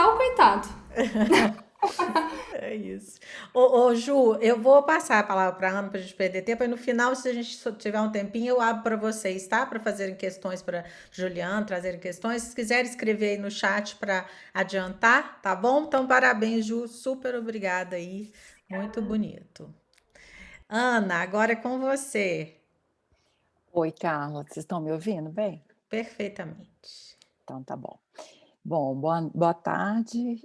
o coitado. É isso. Ô, Ju, eu vou passar a palavra para a Ana para a gente perder tempo, e no final, se a gente só tiver um tempinho, eu abro para vocês, tá? Para fazerem questões para Juliana, trazerem questões. Se quiserem escrever aí no chat para adiantar, tá bom? Então, parabéns, Ju, super obrigada aí, muito bonito. Ana, agora é com você, Oi, Carla, vocês estão me ouvindo bem? perfeitamente. Então tá bom. Bom, boa tarde.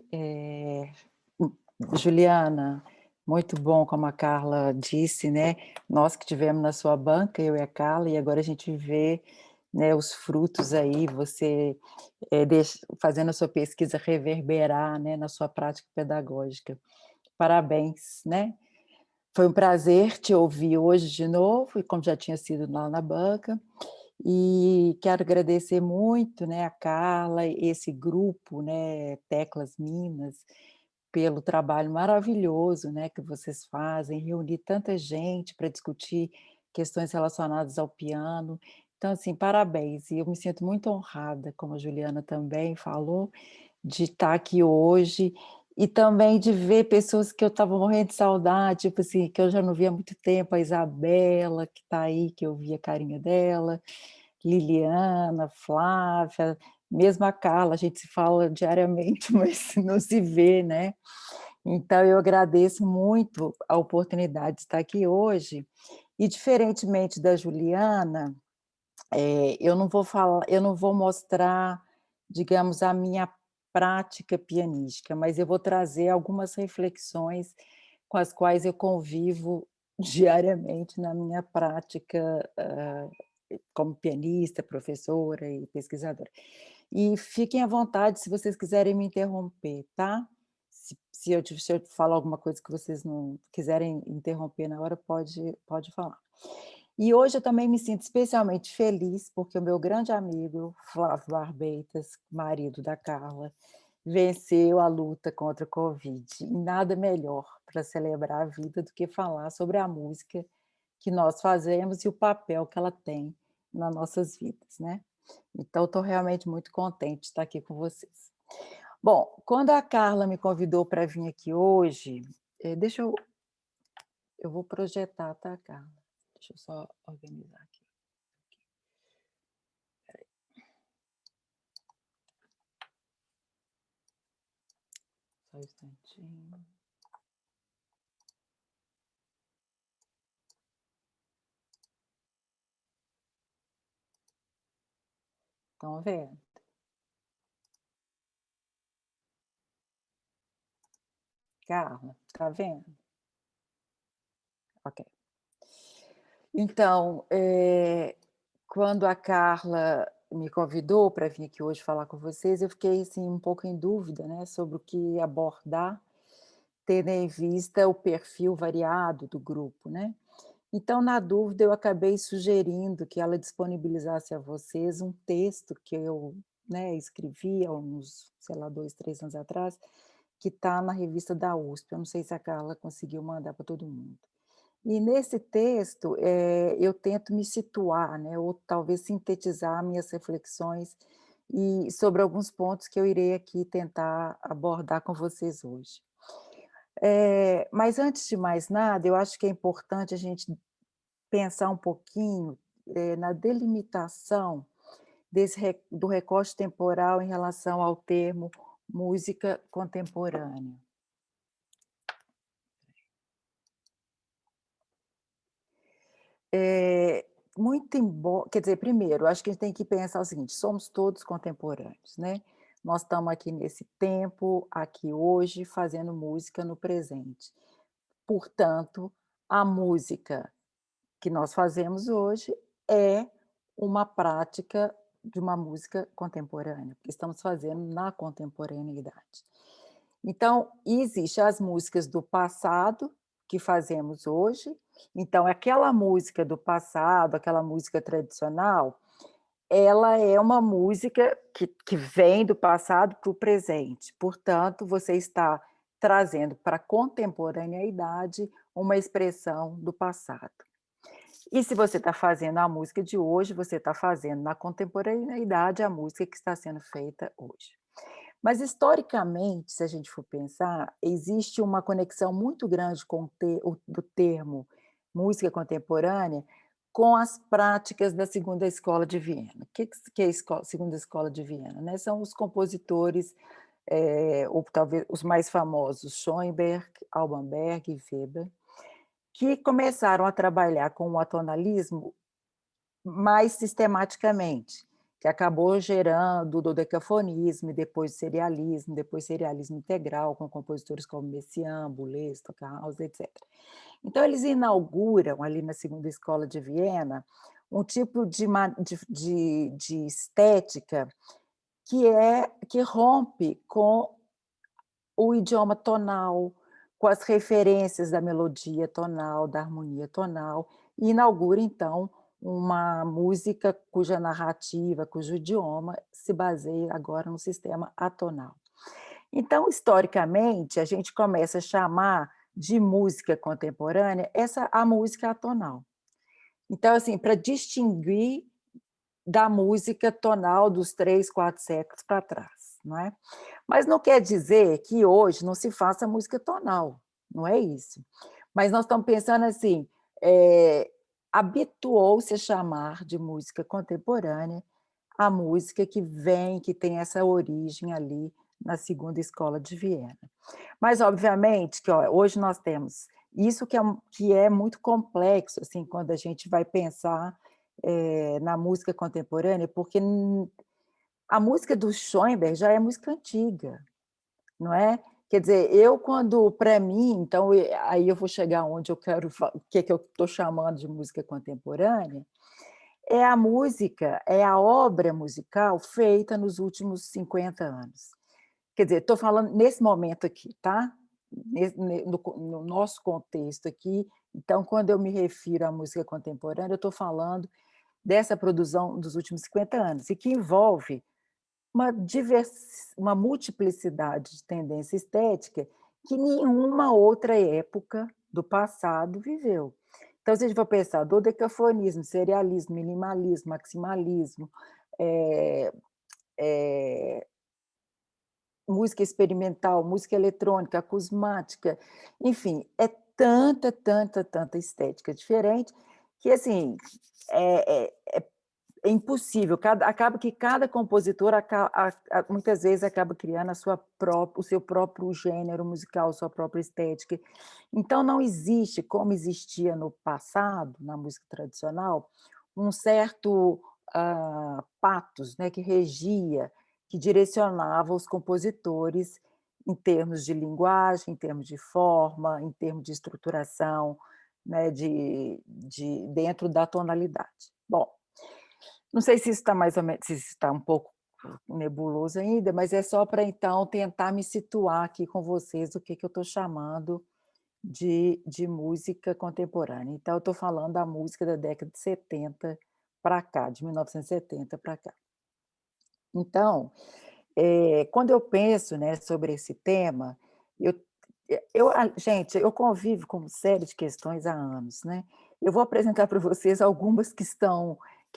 Juliana, muito bom, como a Carla disse, né? Nós que tivemos na sua banca, eu e a Carla, e agora a gente vê, né, os frutos aí, você fazendo a sua pesquisa reverberar, né, na sua prática pedagógica. Parabéns, né? Foi um prazer te ouvir hoje de novo, e como já tinha sido lá na banca. E quero agradecer muito, né, a Carla, esse grupo, né, Teclas Minas, pelo trabalho maravilhoso, né, que vocês fazem, reunir tanta gente para discutir questões relacionadas ao piano. Então, assim, parabéns. E eu me sinto muito honrada, como a Juliana também falou, de estar aqui hoje e também de ver pessoas que eu estava morrendo de saudade, tipo assim, que eu já não via há muito tempo, a Isabela, que está aí, que eu vi a carinha dela, Liliana, Flávia, mesmo a Carla, a gente se fala diariamente, mas não se vê, né? Então eu agradeço muito a oportunidade de estar aqui hoje, e diferentemente da Juliana, eu não vou mostrar, digamos, a minha prática pianística, mas eu vou trazer algumas reflexões com as quais eu convivo diariamente na minha prática, como pianista, professora e pesquisadora. E fiquem à vontade se vocês quiserem me interromper, tá? Se eu falar alguma coisa que vocês não quiserem interromper na hora, pode falar. E hoje eu também me sinto especialmente feliz, porque o meu grande amigo, Flávio Barbeitas, marido da Carla, venceu a luta contra a Covid. E nada melhor para celebrar a vida do que falar sobre a música que nós fazemos e o papel que ela tem nas nossas vidas, né. Então estou realmente muito contente de estar aqui com vocês. Bom, quando a Carla me convidou para vir aqui hoje, deixa eu vou projetar, tá, Carla? Deixa eu só organizar aqui. Só um instantinho. Estão vendo? Carla, tá vendo? Ok. Então, quando a Carla me convidou para vir aqui hoje falar com vocês, eu fiquei, assim, um pouco em dúvida, né, sobre o que abordar, tendo em vista o perfil variado do grupo, né. Então, na dúvida, eu acabei sugerindo que ela disponibilizasse a vocês um texto que eu, né, escrevi há uns, sei lá, 2, 3 anos atrás, que está na revista da USP. Eu não sei se a Carla conseguiu mandar para todo mundo. E nesse texto, eu tento me situar, né, ou talvez sintetizar minhas reflexões e sobre alguns pontos que eu irei aqui tentar abordar com vocês hoje. Mas antes de mais nada, eu acho que é importante a gente pensar um pouquinho, na delimitação do recorte temporal em relação ao termo música contemporânea. Muito embora, quer dizer, primeiro, acho que a gente tem que pensar o seguinte: somos todos contemporâneos, né? Nós estamos aqui nesse tempo, aqui hoje, fazendo música no presente. Portanto, a música que nós fazemos hoje é uma prática de uma música contemporânea, porque estamos fazendo na contemporaneidade. Então, existe as músicas do passado, que fazemos hoje, então aquela música do passado, aquela música tradicional, ela é uma música que vem do passado para o presente, portanto, você está trazendo para a contemporaneidade uma expressão do passado. E se você está fazendo a música de hoje, você está fazendo na contemporaneidade a música que está sendo feita hoje. Mas historicamente, se a gente for pensar, existe uma conexão muito grande com do termo música contemporânea com as práticas da segunda escola de Viena. O que é a segunda escola de Viena, né? São os compositores, ou talvez os mais famosos, Schoenberg, Alban Berg e Weber, que começaram a trabalhar com o atonalismo mais sistematicamente, que acabou gerando o dodecafonismo e depois serialismo integral, com compositores como Messiaen, Boulez, Stockhausen, etc. Então eles inauguram, ali na segunda escola de Viena, um tipo de estética que rompe com o idioma tonal, com as referências da melodia tonal, da harmonia tonal, e inaugura, então, uma música cuja narrativa, cujo idioma se baseia agora no sistema atonal. Então, historicamente, a gente começa a chamar de música contemporânea a música atonal. Então, assim, para distinguir da música tonal dos 3, 4 séculos para trás, não é? Mas não quer dizer que hoje não se faça música tonal, não é isso. Mas nós estamos pensando assim, habituou-se a chamar de música contemporânea a música que tem essa origem ali na segunda escola de Viena. Mas obviamente que, ó, hoje nós temos isso que é muito complexo, assim, quando a gente vai pensar, na música contemporânea, porque a música do Schoenberg já é música antiga, não é? Quer dizer, eu quando para mim, então, aí eu vou chegar onde eu quero o que que eu estou chamando de música contemporânea, é a música, é a obra musical feita nos últimos 50 anos. Quer dizer, estou falando nesse momento aqui, tá? No nosso contexto aqui, então, quando eu me refiro à música contemporânea, eu estou falando dessa produção dos últimos 50 anos, e que envolve uma multiplicidade de tendência estética que nenhuma outra época do passado viveu. Então, se a gente for pensar dodecafonismo, serialismo, minimalismo, maximalismo, eh eh, música experimental, música eletrônica, acusmática, enfim, é tanta, tanta, tanta estética diferente que, assim, é é é impossível, acaba que cada compositor muitas vezes acaba criando o seu próprio gênero musical, sua própria estética. Então não existe, como existia no passado, na música tradicional, um certo, patos, né, que regia, que direcionava os compositores em termos de linguagem, em termos de forma, em termos de estruturação, né, dentro da tonalidade. Bom, não sei se isso está mais ou menos, se isso está um pouco nebuloso ainda, mas é só para então tentar me situar aqui com vocês o que que eu estou chamando de música contemporânea. Então eu estou falando da música da década de 70 para cá, de 1970 para cá. Então, quando eu penso, né, sobre esse tema, eu gente, eu convivo com uma série de questões há anos, né. Eu vou apresentar para vocês algumas que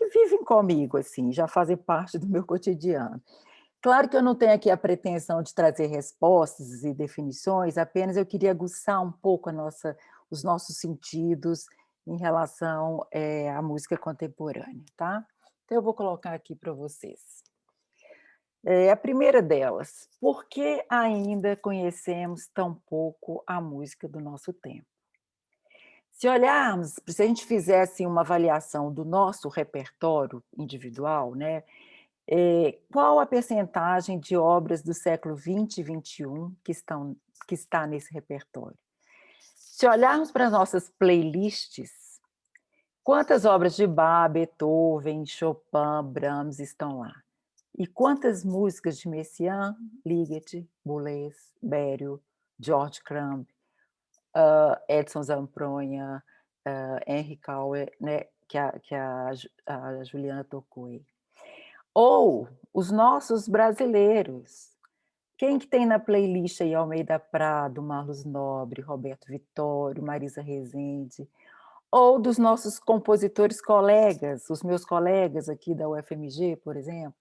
vivem comigo, assim, já fazem parte do meu cotidiano. Claro que eu não tenho aqui a pretensão de trazer respostas e definições, apenas eu queria aguçar um pouco os nossos sentidos em relação, à música contemporânea, tá. Então eu vou colocar aqui para vocês. A primeira delas, por que ainda conhecemos tão pouco a música do nosso tempo? Se a gente fizesse uma avaliação do nosso repertório individual, né, qual a percentagem de obras do século 20 e 21 que está nesse repertório? Se olharmos para as nossas playlists, quantas obras de Bach, Beethoven, Chopin, Brahms estão lá? E quantas músicas de Messiaen, Ligeti, Boulez, Berio, George Crumb, Edson Zampronha, Henry Cowell, né, a Juliana tocou aí. Ou os nossos brasileiros. Quem que tem na playlist aí Almeida Prado, Marlos Nobre, Roberto Vitório, Marisa Rezende? Ou dos nossos compositores colegas, os meus colegas aqui da UFMG, por exemplo?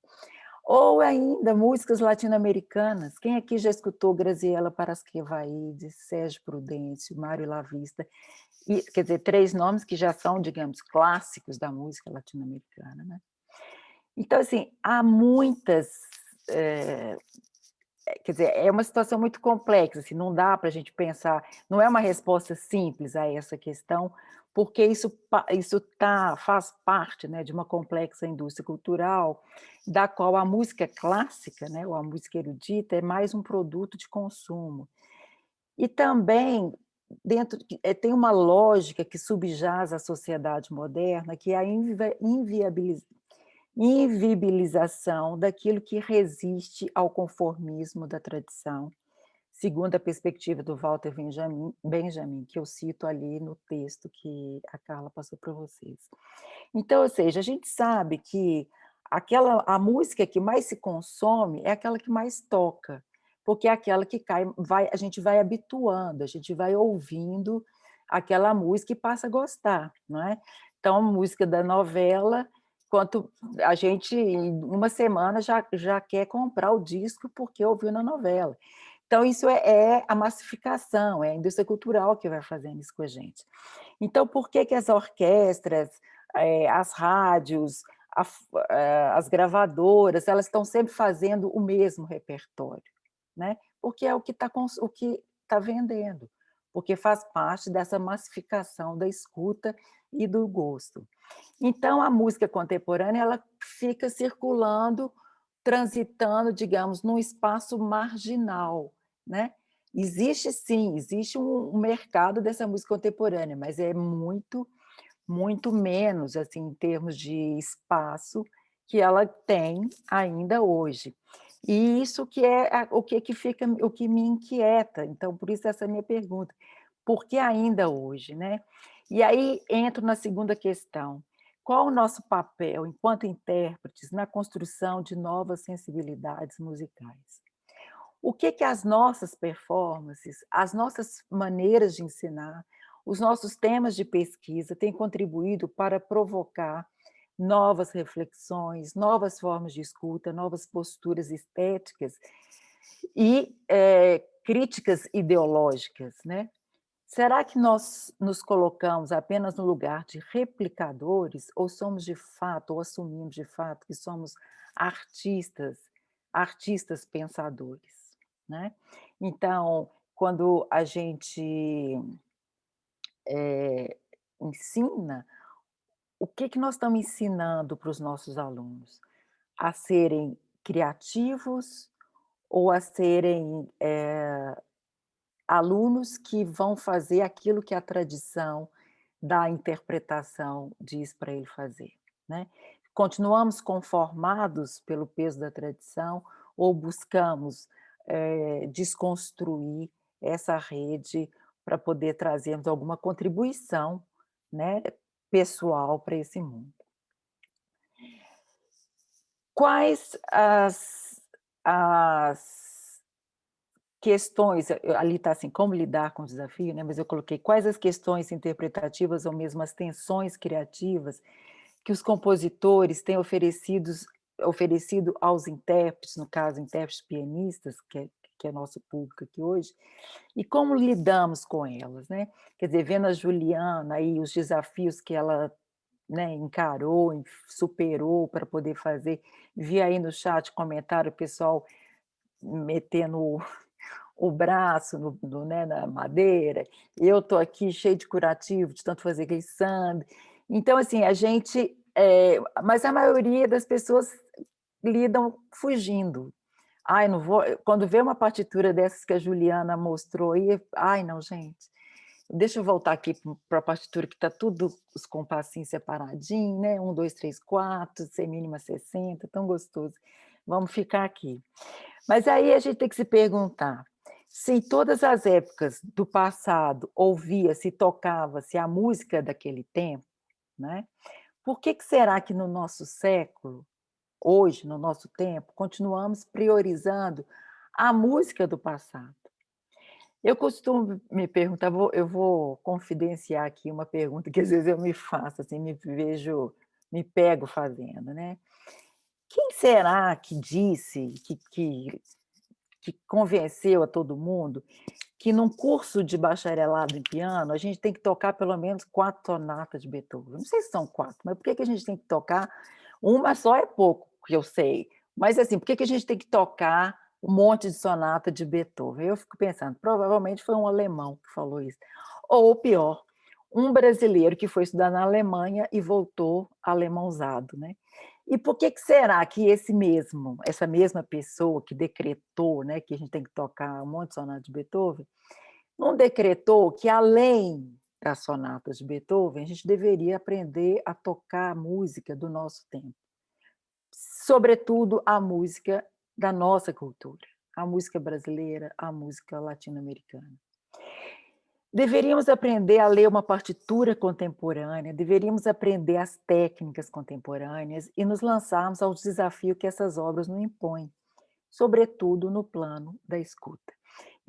Ou ainda músicas latino-americanas. Quem aqui já escutou Graziela Parasquevaide, Sérgio Prudêncio, Mário Lavista? E, quer dizer, 3 nomes que já são, digamos, clássicos da música latino-americana, né. Então, assim, há muitas, eh, quer dizer, é uma situação muito complexa, assim, não dá para a gente pensar, não é uma resposta simples a essa questão, porque isso faz parte, né, de uma complexa indústria cultural, da qual a música clássica, né, ou a música erudita, é mais um produto de consumo. E também tem uma lógica que subjaz a sociedade moderna, que é a invibilização daquilo que resiste ao conformismo da tradição, segundo a perspectiva do Walter Benjamin, que eu cito ali no texto que a Carla passou para vocês. Então, ou seja, a gente sabe que a música que mais se consome é aquela que mais toca, porque é aquela que a gente vai habituando, a gente vai ouvindo aquela música e passa a gostar, não é? Então, a música da novela, quanto a gente em uma semana já quer comprar o disco porque ouviu na novela. Então isso é a massificação, é a indústria cultural que vai fazendo isso com a gente. Então, por que que as orquestras, as rádios, as gravadoras, elas estão sempre fazendo o mesmo repertório, né? Porque é o que está vendendo, porque faz parte dessa massificação da escuta e do gosto. Então, a música contemporânea, ela fica circulando, transitando, digamos, num espaço marginal, né. Existe sim, existe um mercado dessa música contemporânea, mas é muito, muito menos, assim, em termos de espaço, que ela tem ainda hoje. E isso que é o que me inquieta, então por isso essa minha pergunta, por que ainda hoje, né? E aí entro na segunda questão, qual o nosso papel enquanto intérpretes na construção de novas sensibilidades musicais? O que que as nossas performances, as nossas maneiras de ensinar, os nossos temas de pesquisa têm contribuído para provocar novas reflexões, novas formas de escuta, novas posturas estéticas e, críticas ideológicas, né? Será que nós nos colocamos apenas no lugar de replicadores ou somos de fato, ou assumimos de fato que somos artistas, artistas pensadores, né? Então, quando a gente, ensina, o que que nós estamos ensinando para os nossos alunos? A serem criativos ou a serem, alunos que vão fazer aquilo que a tradição da interpretação diz para ele fazer, né. Continuamos conformados pelo peso da tradição ou buscamos, desconstruir essa rede para poder trazermos alguma contribuição, né, pessoal para esse mundo. Quais as questões, ali está assim, como lidar com o desafio, né, mas eu coloquei quais as questões interpretativas ou mesmo as tensões criativas que os compositores têm oferecido aos intérpretes, no caso, intérpretes pianistas, que é nosso público aqui hoje, e como lidamos com elas, né? Quer dizer, vendo a Juliana aí, os desafios que ela, né, encarou, superou para poder fazer, vi aí no chat comentário o pessoal metendo o braço né, na madeira, eu estou aqui cheio de curativo, de tanto fazer glissando. Então, assim, mas a maioria das pessoas lidam fugindo. Ai, não vou. Quando vê uma partitura dessas que a Juliana mostrou aí, ai, não, gente, deixa eu voltar aqui para a partitura que está tudo os compassinhos separadinho, né? 1, 2, 3, 4, C mínima 60, tão gostoso. Vamos ficar aqui. Mas aí a gente tem que se perguntar, se em todas as épocas do passado ouvia-se, tocava-se a música daquele tempo, né, por que que será que no nosso século, hoje, no nosso tempo, continuamos priorizando a música do passado? Eu costumo me perguntar, eu vou confidenciar aqui uma pergunta que às vezes eu me faço, assim, me pego fazendo, né. Quem será que disse, que convenceu a todo mundo que num curso de bacharelado em piano, a gente tem que tocar pelo menos 4 sonatas de Beethoven? Não sei se são 4, mas por que que a gente tem que tocar uma só é pouco, que eu sei, mas, assim, por que que a gente tem que tocar um monte de sonata de Beethoven? Eu fico pensando, provavelmente foi um alemão que falou isso. Ou pior, um brasileiro que foi estudar na Alemanha e voltou alemãozado, né. E por que que será que essa mesma pessoa que decretou, né, que a gente tem que tocar um monte de sonata de Beethoven, não decretou que além das sonatas de Beethoven, a gente deveria aprender a tocar a música do nosso tempo, sobretudo a música da nossa cultura, a música brasileira, a música latino-americana. Deveríamos aprender a ler uma partitura contemporânea, deveríamos aprender as técnicas contemporâneas e nos lançarmos ao desafio que essas obras nos impõem, sobretudo no plano da escuta.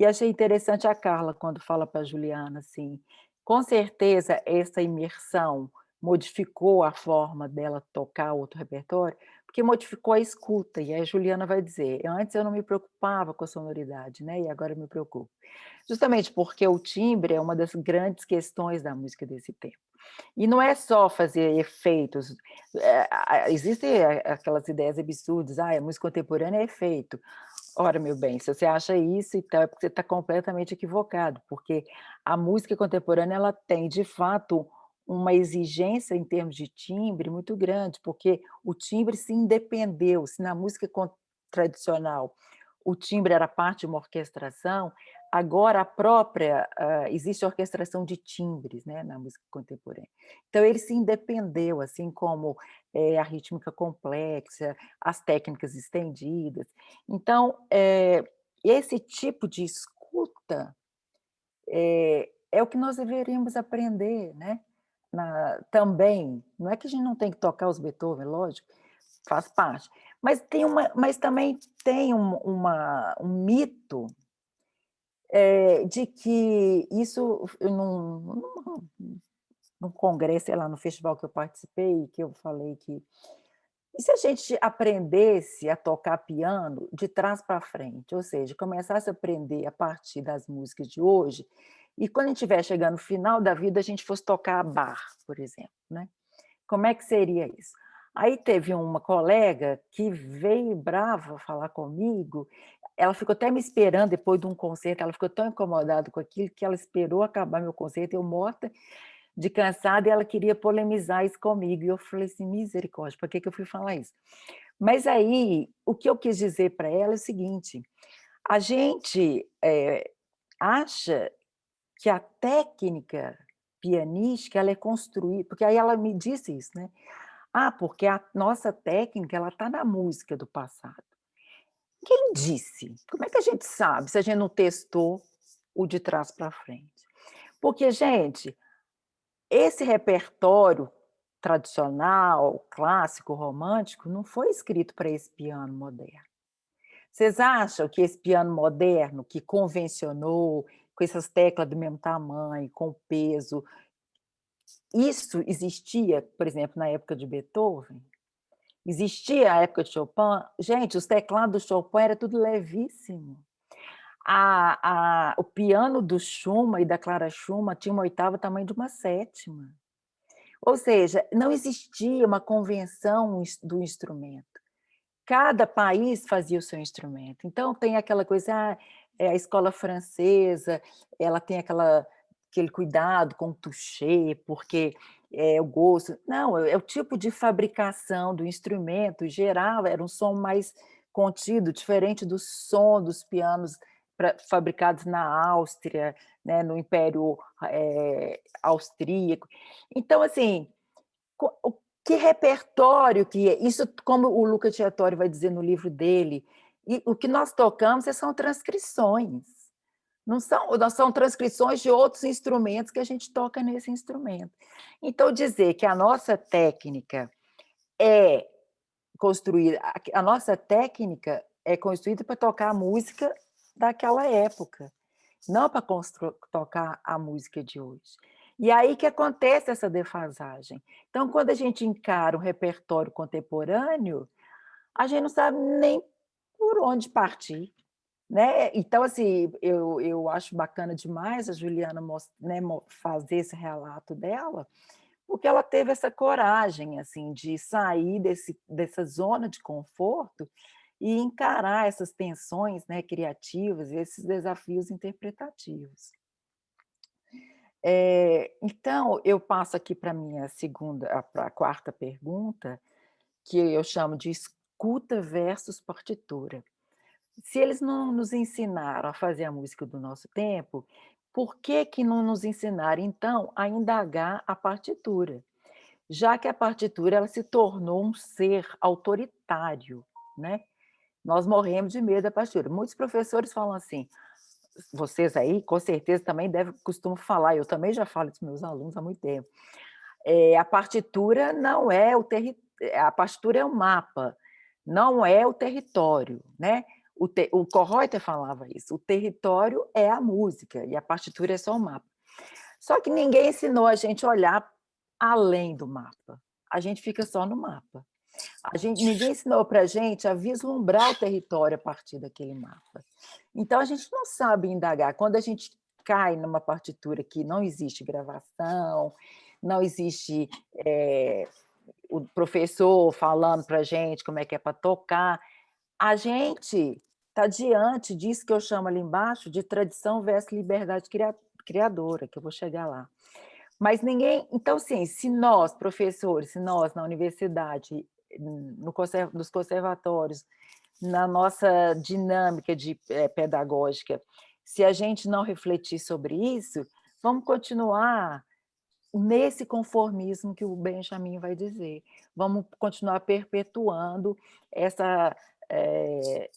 E achei interessante a Carla quando fala para a Juliana assim, com certeza essa imersão modificou a forma dela tocar outro repertório, porque modificou a escuta, e aí a Juliana vai dizer: "Antes eu não me preocupava com a sonoridade, né, e agora eu me preocupo". Justamente porque o timbre é uma das grandes questões da música desse tempo. E não é só fazer efeitos, existem aquelas ideias absurdas: "Ah, a música contemporânea é efeito". Ora, meu bem, se você acha isso, então é porque você está completamente equivocado, porque a música contemporânea ela tem, de fato, uma exigência em termos de timbre muito grande, porque o timbre se independeu, se na música tradicional o timbre era parte de uma orquestração, agora a própria existe orquestração de timbres, né, na música contemporânea. Então ele se independeu, assim como, a rítmica complexa, as técnicas estendidas. Então, esse tipo de escuta, é o que nós deveríamos aprender, né, também. Não é que a gente não tem que tocar os Beethoven, lógico, faz parte, mas também tem um mito, de que isso eu num congresso, sei lá, no festival que eu participei, que eu falei que e se a gente aprendesse a tocar piano de trás para frente, ou seja, começasse a aprender a partir das músicas de hoje, e quando a gente estiver chegando no final da vida, a gente fosse tocar Bach, por exemplo, né. Como é que seria isso? Aí teve uma colega que veio brava falar comigo, ela ficou até me esperando depois de um concerto, ela ficou tão incomodada com aquilo que ela esperou acabar meu concerto, eu morta de cansada, e ela queria polemizar isso comigo, e eu falei assim: "Misericórdia, para que que eu fui falar isso?". Mas aí, o que eu quis dizer para ela é o seguinte: a gente, acha que a técnica pianística ela é construída porque aí ela me disse isso, né: "Ah, porque a nossa técnica ela está na música do passado". Quem disse? Como é que a gente sabe se a gente não testou o de trás para frente? Porque, gente, esse repertório tradicional, clássico, romântico, não foi escrito para esse piano moderno. Vocês acham que esse piano moderno, que convencionou, com essas teclas do mesmo tamanho, com peso, isso existia, por exemplo, na época de Beethoven? Existia a época de Chopin? Gente, os teclados do Chopin era tudo levíssimo. O piano do Schumann e da Clara Schumann tinha uma oitava tamanho de uma sétima. Ou seja, não existia uma convenção do instrumento. Cada país fazia o seu instrumento. Então tem aquela coisa, a escola francesa, ela tem aquele cuidado com o toucher, porque é o gosto. Não, é o tipo de fabricação do instrumento geral, era um som mais contido, diferente do som dos pianos fabricados na Áustria, né, no Império Austríaco. Então, assim, que repertório que é isso, como o Luca Chiatori vai dizer no livro dele, e o que nós tocamos são transcrições, não são transcrições de outros instrumentos que a gente toca nesse instrumento. Então dizer que a nossa técnica é construída a nossa técnica é construída para tocar a música daquela época, não para tocar a música de hoje. E aí que acontece essa defasagem. Então, quando a gente encara o repertório contemporâneo, a gente não sabe nem por onde partir, né. Então, assim, eu acho bacana demais a Juliana fazer esse relato dela, porque ela teve essa coragem, assim, de sair dessa zona de conforto e encarar essas tensões, né, criativas e esses desafios interpretativos. Então eu passo aqui para a minha segunda para a quarta pergunta, que eu chamo de escuta versus partitura. Se eles não nos ensinaram a fazer a música do nosso tempo, por que que não nos ensinaram, então, a indagar a partitura? Já que a partitura ela se tornou um ser autoritário, né. Nós morremos de medo da partitura. Muitos professores falam assim, vocês aí com certeza também costumam falar, eu também já falo isso para meus alunos há muito tempo, a partitura não é a partitura é um mapa, não é o território, né. O Kohreuter falava isso, o território é a música e a partitura é só o mapa. Só que ninguém ensinou a gente a olhar além do mapa, a gente fica só no mapa. Ninguém ensinou para a gente a vislumbrar o território a partir daquele mapa. Então a gente não sabe indagar. Quando a gente cai numa partitura que não existe gravação, não existe, o professor falando para a gente como é que é para tocar, a gente está diante disso que eu chamo ali embaixo de tradição versus liberdade criadora, que eu vou chegar lá. Mas ninguém então, assim, se nós professores, se nós na universidade, nos conservatórios, na nossa dinâmica pedagógica, se a gente não refletir sobre isso, vamos continuar nesse conformismo que o Benjamin vai dizer. Vamos continuar perpetuando essa, quer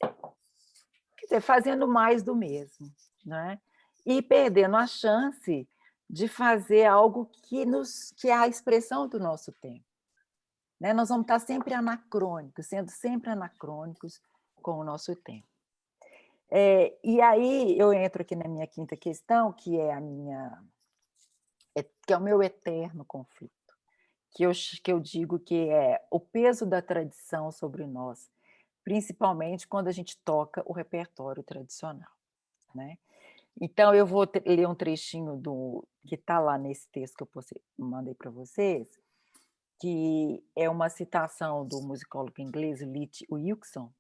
dizer, fazendo mais do mesmo, né, e perdendo a chance de fazer algo que é a expressão do nosso tempo, né, nós vamos estar sempre anacrônicos, sendo sempre anacrônicos com o nosso tempo. E aí eu entro aqui na minha quinta questão, que é o meu eterno conflito, que eu digo que é o peso da tradição sobre nós, principalmente quando a gente toca o repertório tradicional, né. Então eu vou ler um trechinho do que está lá nesse texto que eu mandei para vocês, que é uma citação do musicólogo inglês Lit Wilson,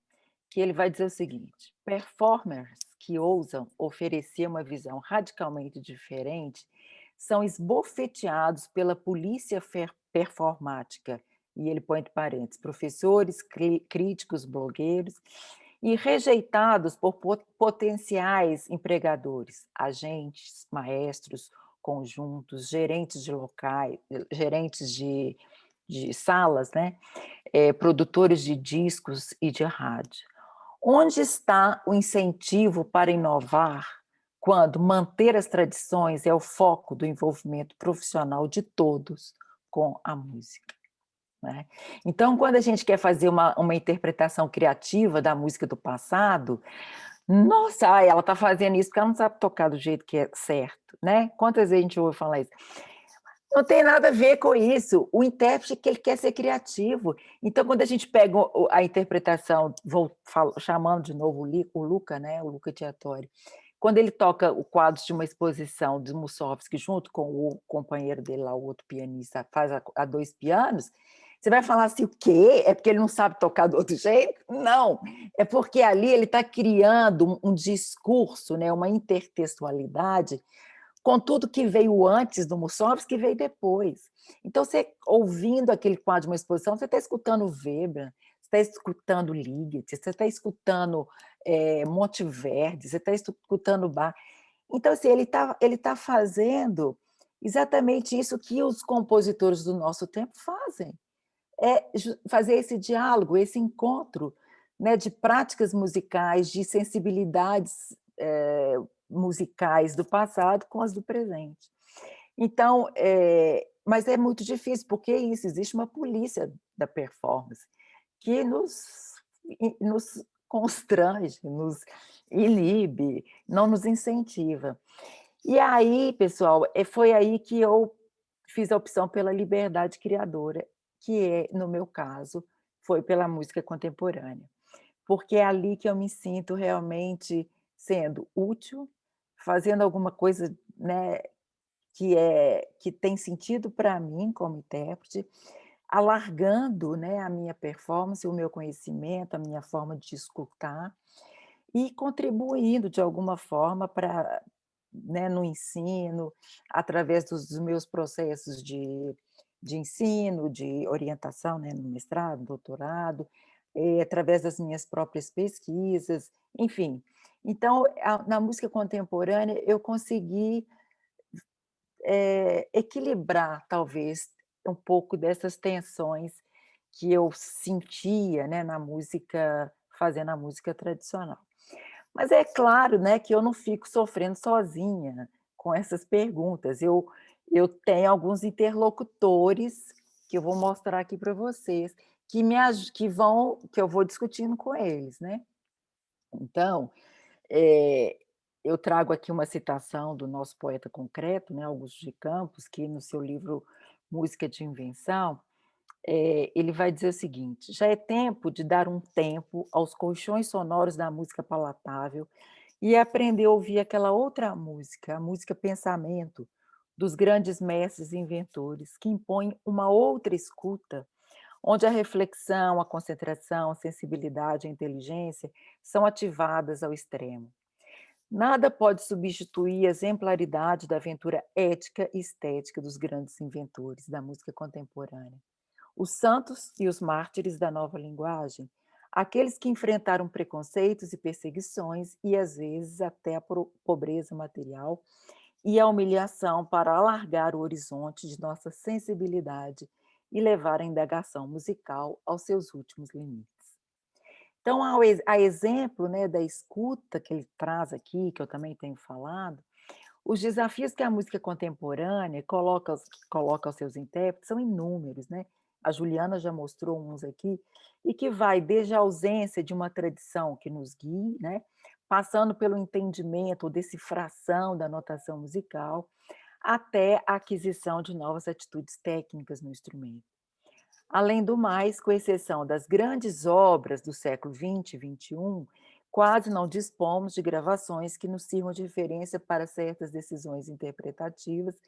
que ele vai dizer o seguinte: "Performers que ousam oferecer uma visão radicalmente diferente são esbofeteados pela polícia performática", e ele põe entre parênteses, professores, críticos, blogueiros, e rejeitados por potenciais empregadores, agentes, maestros, conjuntos, gerentes de salas, né, produtores de discos e de rádio. Onde está o incentivo para inovar quando manter as tradições é o foco do envolvimento profissional de todos com a música, né? Então, quando a gente quer fazer uma interpretação criativa da música do passado, nossa, ela está fazendo isso porque ela não sabe tocar do jeito que é certo, né? Quantas vezes a gente ouve falar isso? Não tem nada a ver com isso. O intérprete que ele quer ser criativo. Então, quando a gente pega a interpretação, chamando de novo o Luca, né, o Luca Tiratori, quando ele toca o quadro de uma exposição de Mussorgsky junto com o companheiro dele lá, o outro pianista, faz a dois pianos, você vai falar assim, o quê? É porque ele não sabe tocar do outro jeito? Não, é porque ali ele está criando um discurso, né, uma intertextualidade com tudo que veio antes do Mussorgsky, que veio depois. Então você ouvindo aquele quadro de uma exposição, você está escutando Weber, você está escutando Ligeti, você está escutando, Monteverdi, você está escutando Bach. Então, assim, ele tá fazendo exatamente isso que os compositores do nosso tempo fazem, é fazer esse diálogo, esse encontro, né, de práticas musicais, de sensibilidades, musicais do passado com as do presente. Então, mas é muito difícil, porque é isso, existe uma polícia da performance que nos constrange, nos inibe, não nos incentiva. E aí, pessoal, foi aí que eu fiz a opção pela liberdade criadora, que é, no meu caso, foi pela música contemporânea, porque é ali que eu me sinto realmente sendo útil, fazendo alguma coisa, né, que tem sentido para mim como intérprete, alargando, né, a minha performance, o meu conhecimento, a minha forma de escutar e contribuindo de alguma forma para, né, no ensino, através dos meus processos de ensino, de orientação, né, no mestrado, doutorado, através das minhas próprias pesquisas, enfim. Então, na música contemporânea eu consegui equilibrar talvez um pouco dessas tensões que eu sentia, né, na música fazendo a música tradicional. Mas é claro, né, que eu não fico sofrendo sozinha com essas perguntas, eu tenho alguns interlocutores, que eu vou mostrar aqui para vocês, que eu vou discutindo com eles, né. Então, eh, eu trago aqui uma citação do nosso poeta concreto, né, Augusto de Campos, que no seu livro Música de Invenção, ele vai dizer o seguinte: "Já é tempo de dar um tempo aos colchões sonoros da música palatável e aprender a ouvir aquela outra música, a música pensamento, dos grandes mestres e inventores, que impõem uma outra escuta, onde a reflexão, a concentração, a sensibilidade, a inteligência são ativadas ao extremo. Nada pode substituir a exemplaridade da aventura ética e estética dos grandes inventores da música contemporânea. Os santos e os mártires da nova linguagem, aqueles que enfrentaram preconceitos e perseguições e, às vezes, até a pobreza material e a humilhação para alargar o horizonte de nossa sensibilidade e levar a indagação musical aos seus últimos limites." Então, a exemplo, né, da escuta que ele traz aqui, que eu também tenho falado, os desafios que a música contemporânea coloca aos seus intérpretes são inúmeros, né. A Juliana já mostrou uns aqui, e que vai desde a ausência de uma tradição que nos guie, né, passando pelo entendimento ou decifração da notação musical, até a aquisição de novas atitudes técnicas no instrumento. Além do mais, com exceção das grandes obras do século XX e XXI, quase não dispomos de gravações que nos sirvam de referência para certas decisões interpretativas,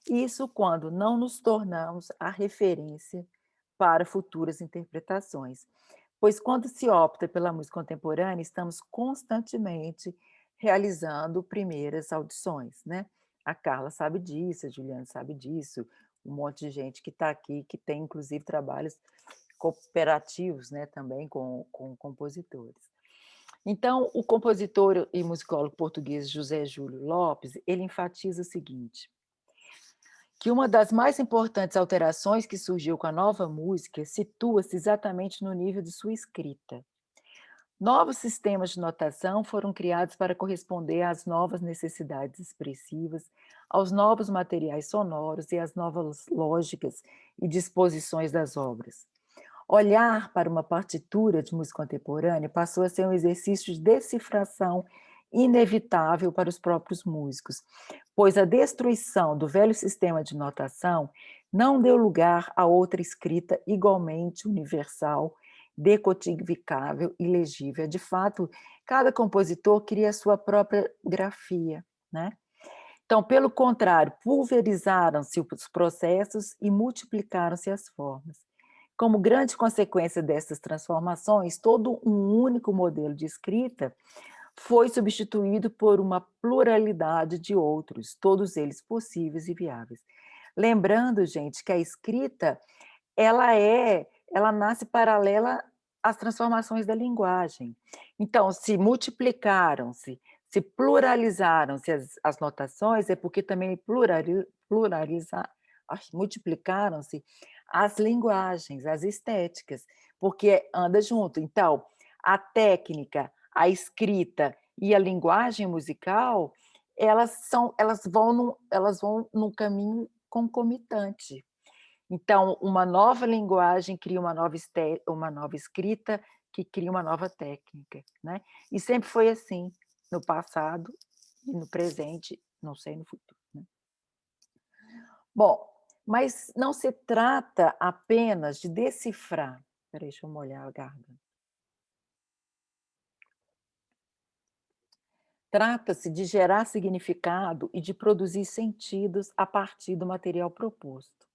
isso quando não nos tornamos a referência para futuras interpretações. Pois quando se opta pela música contemporânea, estamos constantemente realizando primeiras audições, né. A Carla sabe disso, a Juliana sabe disso, um monte de gente que está aqui, que tem inclusive trabalhos cooperativos, né, também com compositores. Então, o compositor e musicólogo português José Júlio Lopes, ele enfatiza o seguinte: que uma das mais importantes alterações que surgiu com a nova música situa-se exatamente no nível de sua escrita. Novos sistemas de notação foram criados para corresponder às novas necessidades expressivas, aos novos materiais sonoros e às novas lógicas e disposições das obras. Olhar para uma partitura de música contemporânea passou a ser um exercício de decifração inevitável para os próprios músicos, pois a destruição do velho sistema de notação não deu lugar a outra escrita igualmente universal, decodificável e legível. De fato, cada compositor cria a sua própria grafia, né? Então, pelo contrário, pulverizaram-se os processos e multiplicaram-se as formas. Como grande consequência dessas transformações, todo um único modelo de escrita foi substituído por uma pluralidade de outros, todos eles possíveis e viáveis. Lembrando, gente, que a escrita, ela nasce paralela às transformações da linguagem. Então, se multiplicaram-se, se pluralizaram-se as notações, é porque também multiplicaram-se as linguagens, as estéticas, porque anda junto. Então, a técnica, a escrita e a linguagem musical, elas vão num caminho concomitante. Então, uma nova linguagem cria uma nova escrita, que cria uma nova técnica, né. E sempre foi assim, no passado e no presente, não sei no futuro, né. Bom, mas não se trata apenas de decifrar. Espera aí, deixa eu molhar a garganta. Trata-se de gerar significado e de produzir sentidos a partir do material proposto.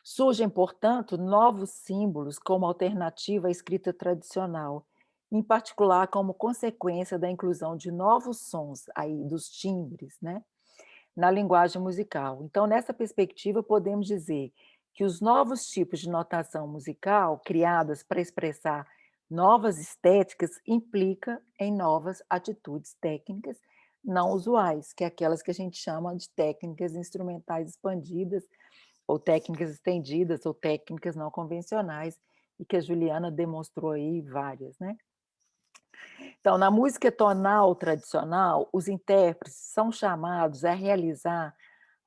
Surgem, portanto, novos símbolos como alternativa à escrita tradicional, em particular como consequência da inclusão de novos sons, aí dos timbres, né, na linguagem musical. Então, nessa perspectiva, podemos dizer que os novos tipos de notação musical criadas para expressar novas estéticas implica em novas atitudes técnicas não usuais, que é aquelas que a gente chama de técnicas instrumentais expandidas, ou técnicas estendidas, ou técnicas não convencionais, e que a Juliana demonstrou aí várias, né. Então, na música tonal tradicional, os intérpretes são chamados a realizar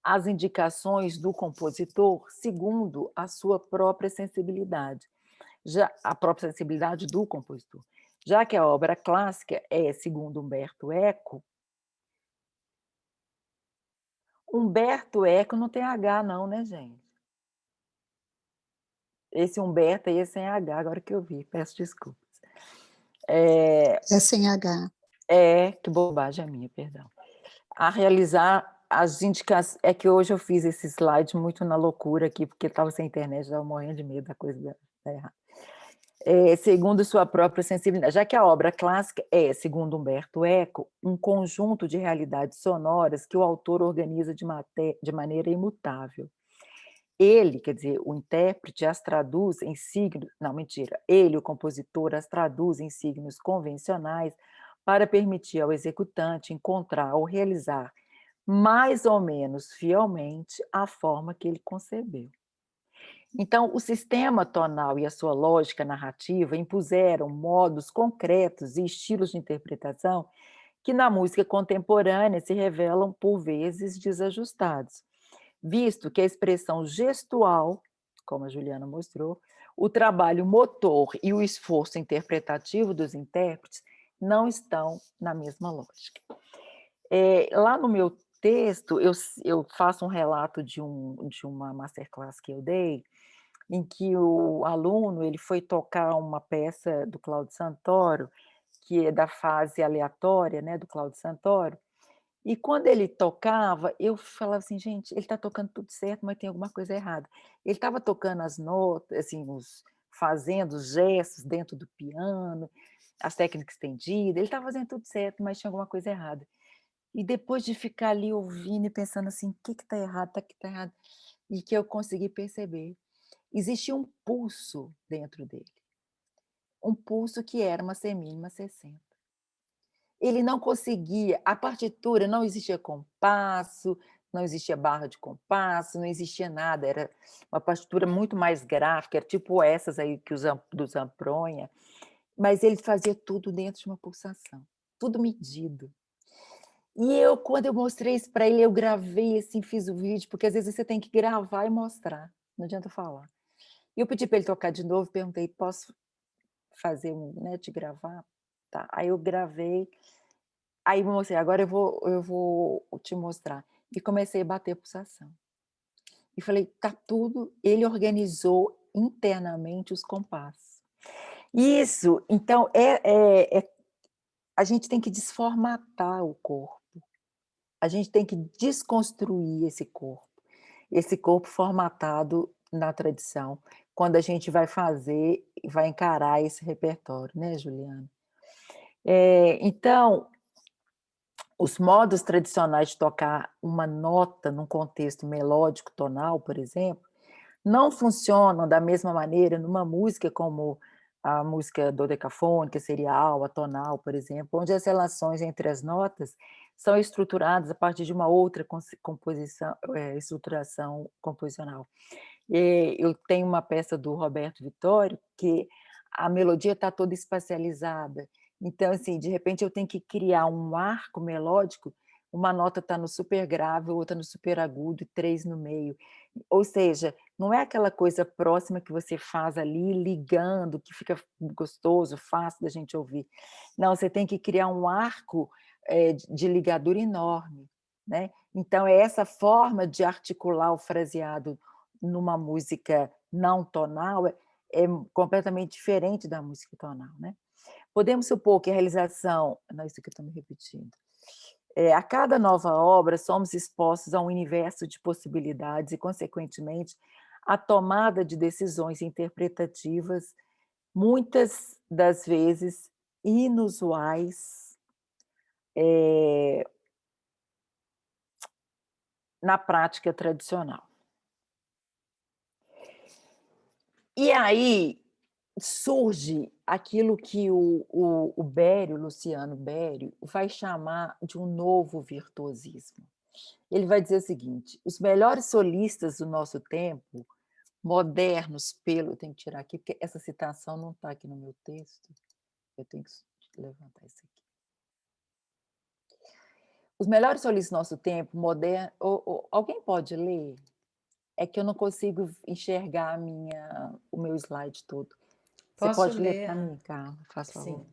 as indicações do compositor segundo a sua própria sensibilidade, já a própria sensibilidade do compositor. Já que a obra clássica é, segundo Humberto Eco não tem H não, né, gente? Esse Humberto aí é sem H, agora que eu vi, peço desculpas. É sem H. Que bobagem a minha, perdão. A realizar as indicações. É que hoje eu fiz esse slide muito na loucura aqui, porque estava sem internet, estava morrendo de medo da coisa dar errado. Segundo sua própria sensibilidade, já que a obra clássica é, segundo Humberto Eco, um conjunto de realidades sonoras que o autor organiza de maneira imutável. Ele, quer dizer, o intérprete, as traduz em signos. Não, mentira. Ele, o compositor, as traduz em signos convencionais para permitir ao executante encontrar ou realizar mais ou menos fielmente a forma que ele concebeu. Então, o sistema tonal e a sua lógica narrativa impuseram modos concretos e estilos de interpretação que na música contemporânea se revelam por vezes desajustados, visto que a expressão gestual, como a Juliana mostrou, o trabalho motor e o esforço interpretativo dos intérpretes não estão na mesma lógica. Lá no meu texto, eu faço um relato de uma masterclass que eu dei, em que o aluno ele foi tocar uma peça do Claudio Santoro, que é da fase aleatória, né, do Claudio Santoro, e quando ele tocava, eu falava assim: "Gente, ele está tocando tudo certo, mas tem alguma coisa errada". Ele estava tocando as notas, assim, fazendo os gestos dentro do piano, as técnicas estendidas, ele estava fazendo tudo certo, mas tinha alguma coisa errada. E depois de ficar ali ouvindo e pensando assim: "O que está errado, tá que está errado", e que eu consegui perceber, existia um pulso dentro dele, um pulso que era uma semínima 60. Ele não conseguia, a partitura não existia compasso, não existia barra de compasso, não existia nada, era uma partitura muito mais gráfica, era tipo essas aí que do Zampronha, mas ele fazia tudo dentro de uma pulsação, tudo medido. E eu, quando eu mostrei isso para ele, eu gravei, assim, fiz o vídeo, porque às vezes você tem que gravar e mostrar, não adianta falar. E eu pedi para ele tocar de novo, perguntei: "Posso fazer né, te gravar?" Tá, aí eu gravei. Aí mostrei: "Agora eu vou te mostrar". E comecei a bater a pulsação. E falei: "Tá tudo", ele organizou internamente os compassos. Isso, então a gente tem que desformatar o corpo, a gente tem que desconstruir esse corpo formatado na tradição, quando a gente vai fazer e vai encarar esse repertório, né, Juliana? Então os modos tradicionais de tocar uma nota num contexto melódico tonal, por exemplo, não funcionam da mesma maneira numa música como a música dodecafônica, serial, atonal, por exemplo, onde as relações entre as notas são estruturadas a partir de uma outra estruturação composicional. Eu tenho uma peça do Roberto Vittorio que a melodia está toda espacializada, então, assim, de repente eu tenho que criar um arco melódico, uma nota está no super grave, outra no super agudo e 3 no meio. Ou seja, não é aquela coisa próxima que você faz ali ligando, que fica gostoso, fácil da gente ouvir. Não, você tem que criar um arco, de ligadura enorme, né. Então é essa forma de articular o fraseado numa música não tonal, é completamente diferente da música tonal, né. Podemos supor que a realização não, isso aqui eu estou me repetindo. A cada nova obra, somos expostos a um universo de possibilidades e, consequentemente, a tomada de decisões interpretativas, muitas das vezes inusuais, eh, na prática tradicional. E aí surge aquilo que o Bério, Luciano Bério, vai chamar de um novo virtuosismo. Ele vai dizer o seguinte: os melhores solistas do nosso tempo, modernos pelo, eu tenho que tirar aqui, porque essa citação não está aqui no meu texto, eu tenho que levantar isso aqui. Os melhores solistas do nosso tempo, moderno, alguém pode ler? É que eu não consigo enxergar o meu slide todo. Você Posso pode ler ler? para mim, Carla, faz favor? Sim.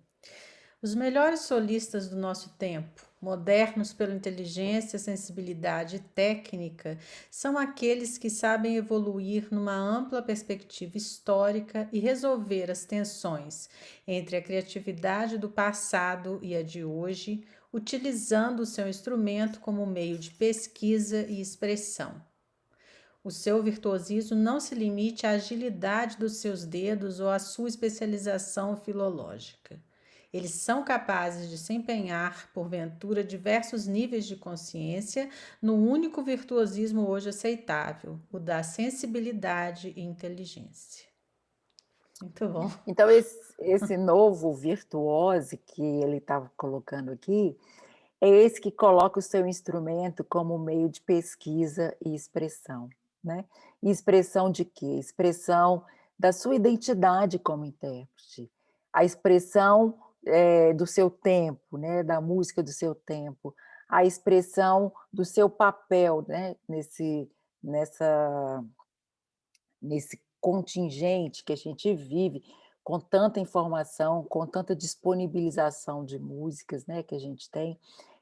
Os melhores solistas do nosso tempo, modernos pela inteligência, sensibilidade e técnica, são aqueles que sabem evoluir numa ampla perspectiva histórica e resolver as tensões entre a criatividade do passado e a de hoje, utilizando o seu instrumento como meio de pesquisa e expressão. O seu virtuosismo não se limite à agilidade dos seus dedos ou à sua especialização filológica. Eles são capazes de se empenhar, porventura, diversos níveis de consciência no único virtuosismo hoje aceitável, o da sensibilidade e inteligência. Muito bom. Então, esse novo virtuose que ele estava colocando aqui, é esse que coloca o seu instrumento como meio de pesquisa e expressão, né? E expressão de quê? Expressão da sua identidade como intérprete, a expressão do seu tempo, né? Da música do seu tempo, a expressão do seu papel, né? Nessa nesse contingente que a gente vive, com tanta informação, com tanta disponibilização de músicas, né, que a gente tem.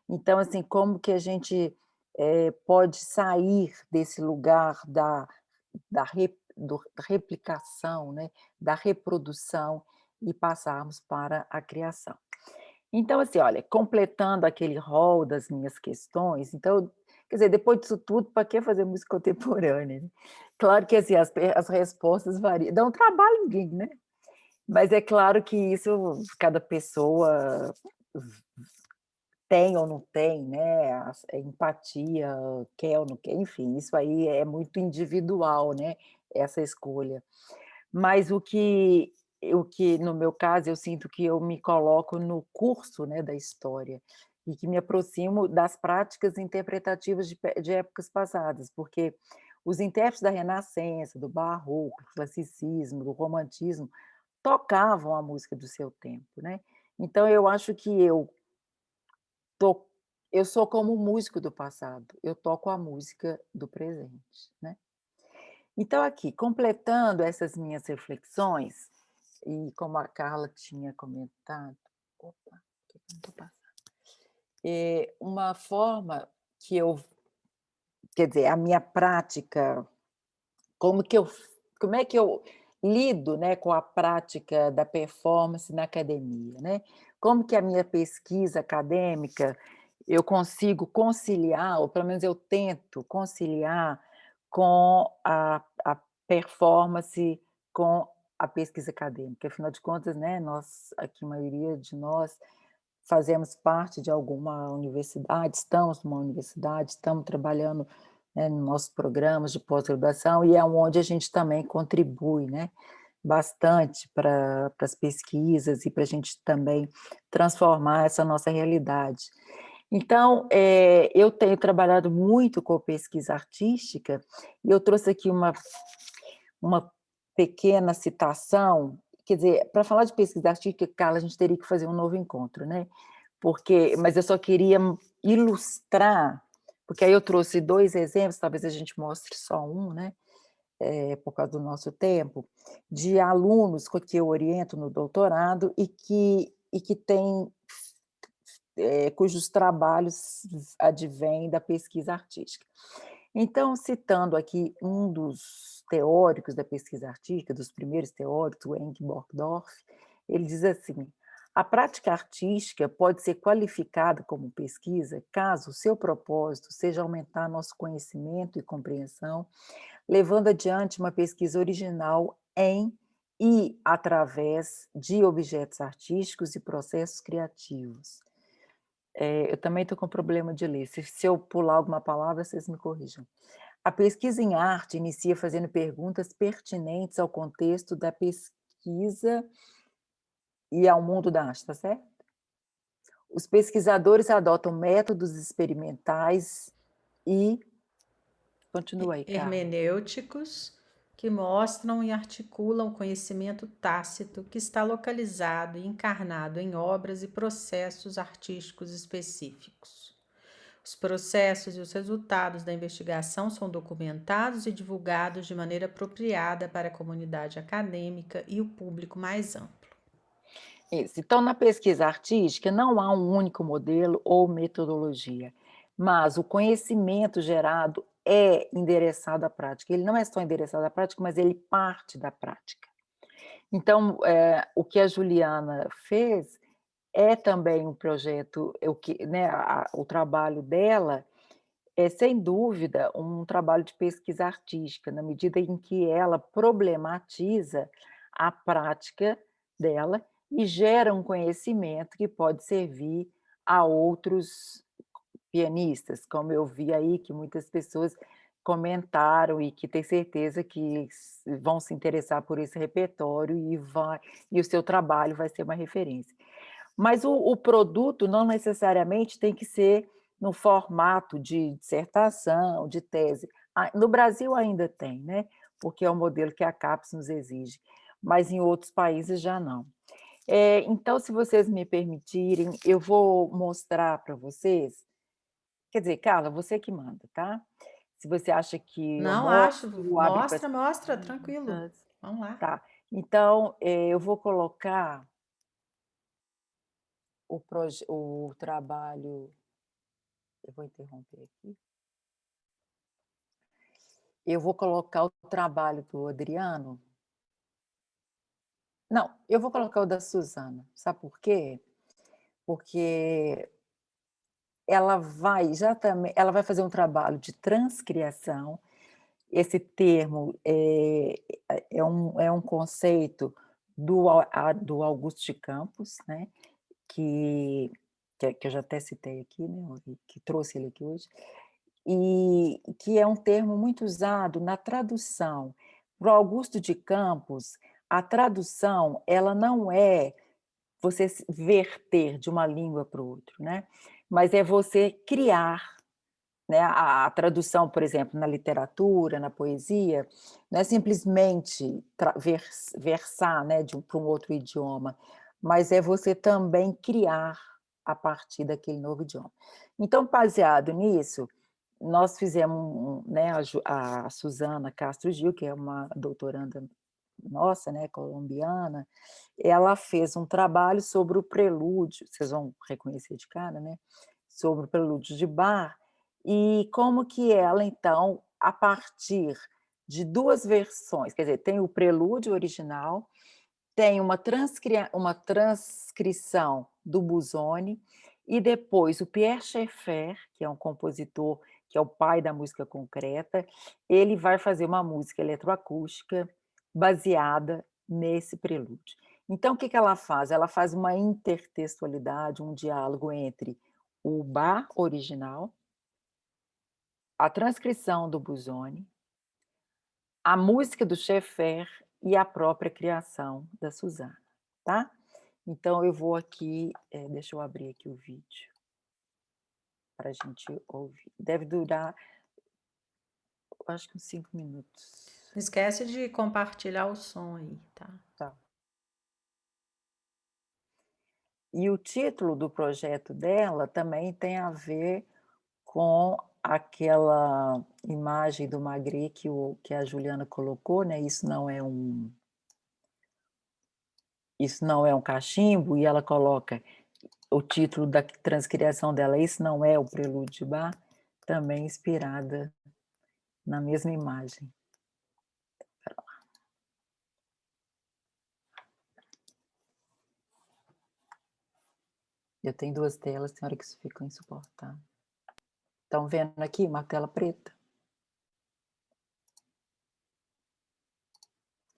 Então, assim, como que a gente, pode sair desse lugar da replicação, né, da reprodução e passarmos para a criação. Então, assim, olha, completando aquele rol das minhas questões, então, quer dizer, depois disso tudo, para que fazer música contemporânea, né? Claro que, assim, as respostas variam, dá um trabalho, né? Mas é claro que isso, cada pessoa tem ou não tem, né? A empatia, quer ou não quer, enfim, isso aí é muito individual, né? Essa escolha. Mas o que no meu caso, eu sinto que eu me coloco no curso, né, da história, e que me aproximo das práticas interpretativas de épocas passadas, porque os intérpretes da Renascença, do Barroco, do Classicismo, do Romantismo, tocavam a música do seu tempo, né. Então eu acho que to eu sou como o músico do passado, eu toco a música do presente, né. Então aqui, completando essas minhas reflexões, e como a Carla tinha comentado, opa, por que que eu não estou passando? Uma forma que eu, quer dizer, a minha prática, como é que eu lido, né, com a prática da performance na academia, né? Como que a minha pesquisa acadêmica, eu consigo conciliar, ou pelo menos eu tento conciliar com a performance, com a pesquisa acadêmica. Afinal de contas, né, nós aqui, a maioria de nós, fazemos parte de alguma universidade, estamos numa universidade, estamos trabalhando, né, nos nossos programas de pós-graduação, e é onde a gente também contribui, né, bastante para as pesquisas e para a gente também transformar essa nossa realidade. Então, eu tenho trabalhado muito com pesquisa artística, e eu trouxe aqui uma pequena citação, quer dizer, para falar de pesquisa artística, Carla, a gente teria que fazer um novo encontro, né, mas eu só queria ilustrar, porque aí eu trouxe 2 exemplos, talvez a gente mostre só um, né, por causa do nosso tempo, de alunos que eu oriento no doutorado e que têm, cujos trabalhos advêm da pesquisa artística. Então, citando aqui um dos teóricos da pesquisa artística, dos primeiros teóricos, o Henk Borgdorf, ele diz assim: a prática artística pode ser qualificada como pesquisa caso o seu propósito seja aumentar nosso conhecimento e compreensão, levando adiante uma pesquisa original em e através de objetos artísticos e processos criativos. Eu também estou com problema de ler, se eu pular alguma palavra, vocês me corrijam. A pesquisa em arte inicia fazendo perguntas pertinentes ao contexto da pesquisa e ao mundo da arte, tá certo? Os pesquisadores adotam métodos experimentais e continua aí, Carla. Hermenêuticos que mostram e articulam o conhecimento tácito que está localizado e encarnado em obras e processos artísticos específicos. Os processos e os resultados da investigação são documentados e divulgados de maneira apropriada para a comunidade acadêmica e o público mais amplo. Isso. Então, na pesquisa artística, não há um único modelo ou metodologia, mas o conhecimento gerado é endereçado à prática. Ele não é só endereçado à prática, mas ele parte da prática. Então, o que a Juliana fez é também um projeto, o que, né, o trabalho dela é, sem dúvida, um trabalho de pesquisa artística, na medida em que ela problematiza a prática dela e gera um conhecimento que pode servir a outros pianistas, como eu vi aí que muitas pessoas comentaram e que tem certeza que vão se interessar por esse repertório e o seu trabalho vai ser uma referência. Mas o produto não necessariamente tem que ser no formato de dissertação, de tese. No Brasil ainda tem, né, porque é o modelo que a CAPES nos exige, mas em outros países já não. Então, se vocês me permitirem, eu vou mostrar para vocês, quer dizer, Carla, você que manda, tá? Se você acha que eu Não acho, mostro, abre para as mostra, tranquilo. perguntas, Vamos lá. tá. Então, eu vou colocar o trabalho. Eu vou interromper aqui. Eu vou colocar o trabalho do Adriano. Não, eu vou colocar o da Suzana. Sabe por quê? Porque ela vai fazer um trabalho de transcriação. Esse termo é um conceito do Augusto de Campos, né, que eu já até citei aqui, né, que trouxe ele aqui hoje. E que é um termo muito usado na tradução. Para o Augusto de Campos, a tradução, ela não é você verter de uma língua para o outro, né, mas é você criar, né. A tradução, por exemplo, na literatura, na poesia, não é simplesmente versar, né, para um outro idioma, mas é você também criar a partir daquele novo idioma. Então, baseado nisso, nós fizemos né, a Suzana Castro Gil, que é uma doutoranda nossa, né, colombiana, ela fez um trabalho sobre o prelúdio, vocês vão reconhecer de cara, né, sobre o prelúdio de Bach, e como que ela, então, a partir de 2 versões, quer dizer, tem o prelúdio original, tem uma transcrição do Busoni, e depois o Pierre Schaeffer, que é um compositor, que é o pai da música concreta, ele vai fazer uma música eletroacústica baseada nesse prelúdio. Então, o que ela faz? Ela faz uma intertextualidade, um diálogo entre o Bach original, a transcrição do Busoni, a música do Schaeffer e a própria criação da Suzana, tá? Então eu vou aqui, deixa eu abrir aqui o vídeo para a gente ouvir. Deve durar, acho que uns 5 minutos. Não esquece de compartilhar o som aí, tá? Tá. E o título do projeto dela também tem a ver com aquela imagem do Magritte que a Juliana colocou, né, isso não é um cachimbo, e ela coloca o título da transcriação dela, Isso Não É o Prelúdio de Bach, também inspirada na mesma imagem. Eu tenho 2 telas, tem hora que isso fica insuportável. Estão vendo aqui uma tela preta?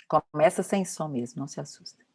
Começa sem som mesmo, não se assustem.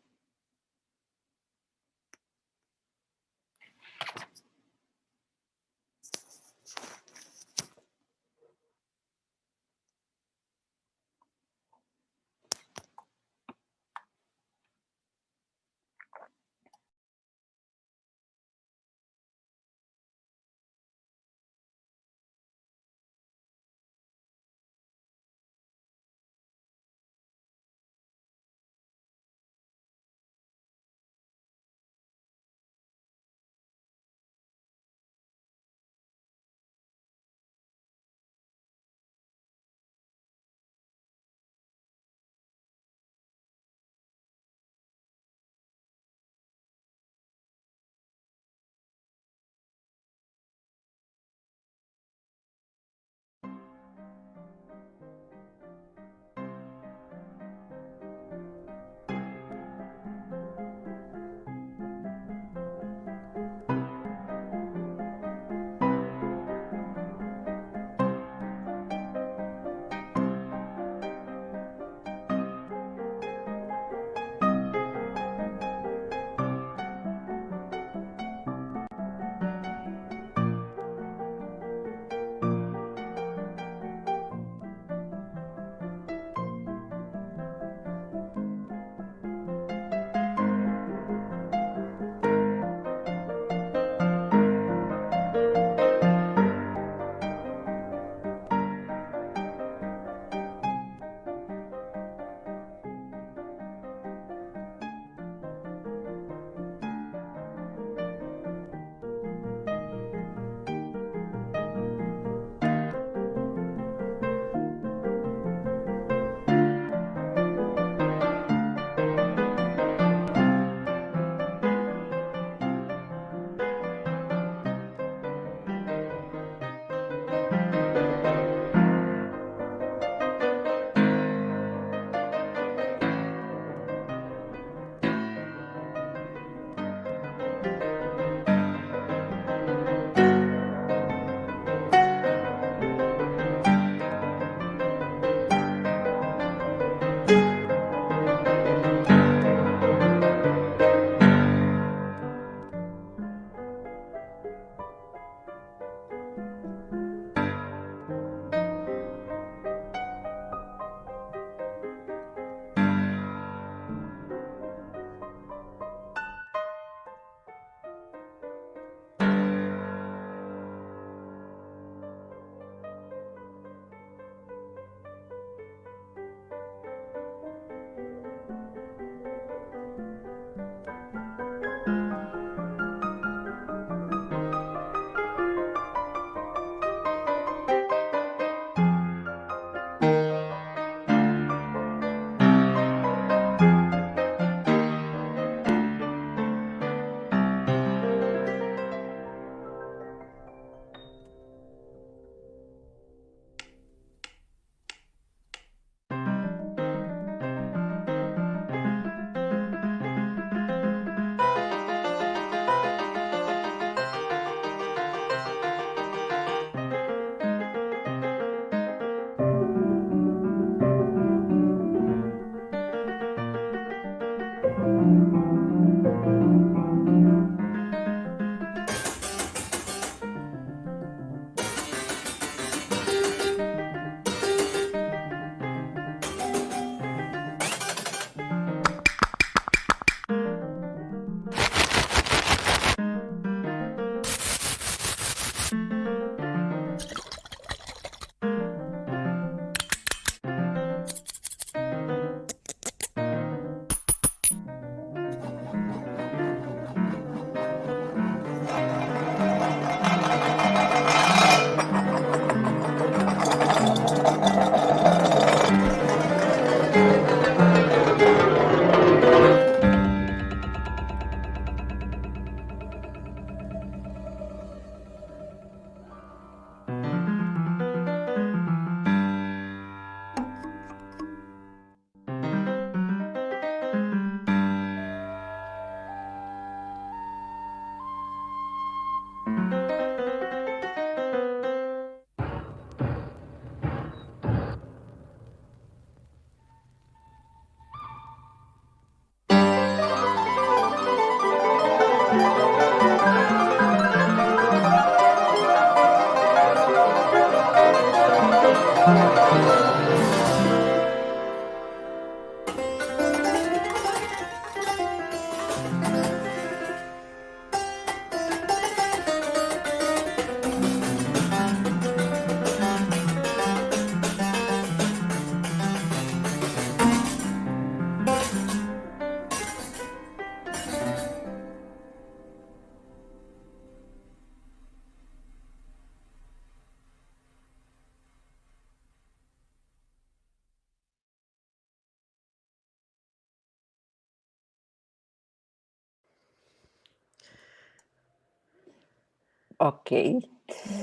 Ok.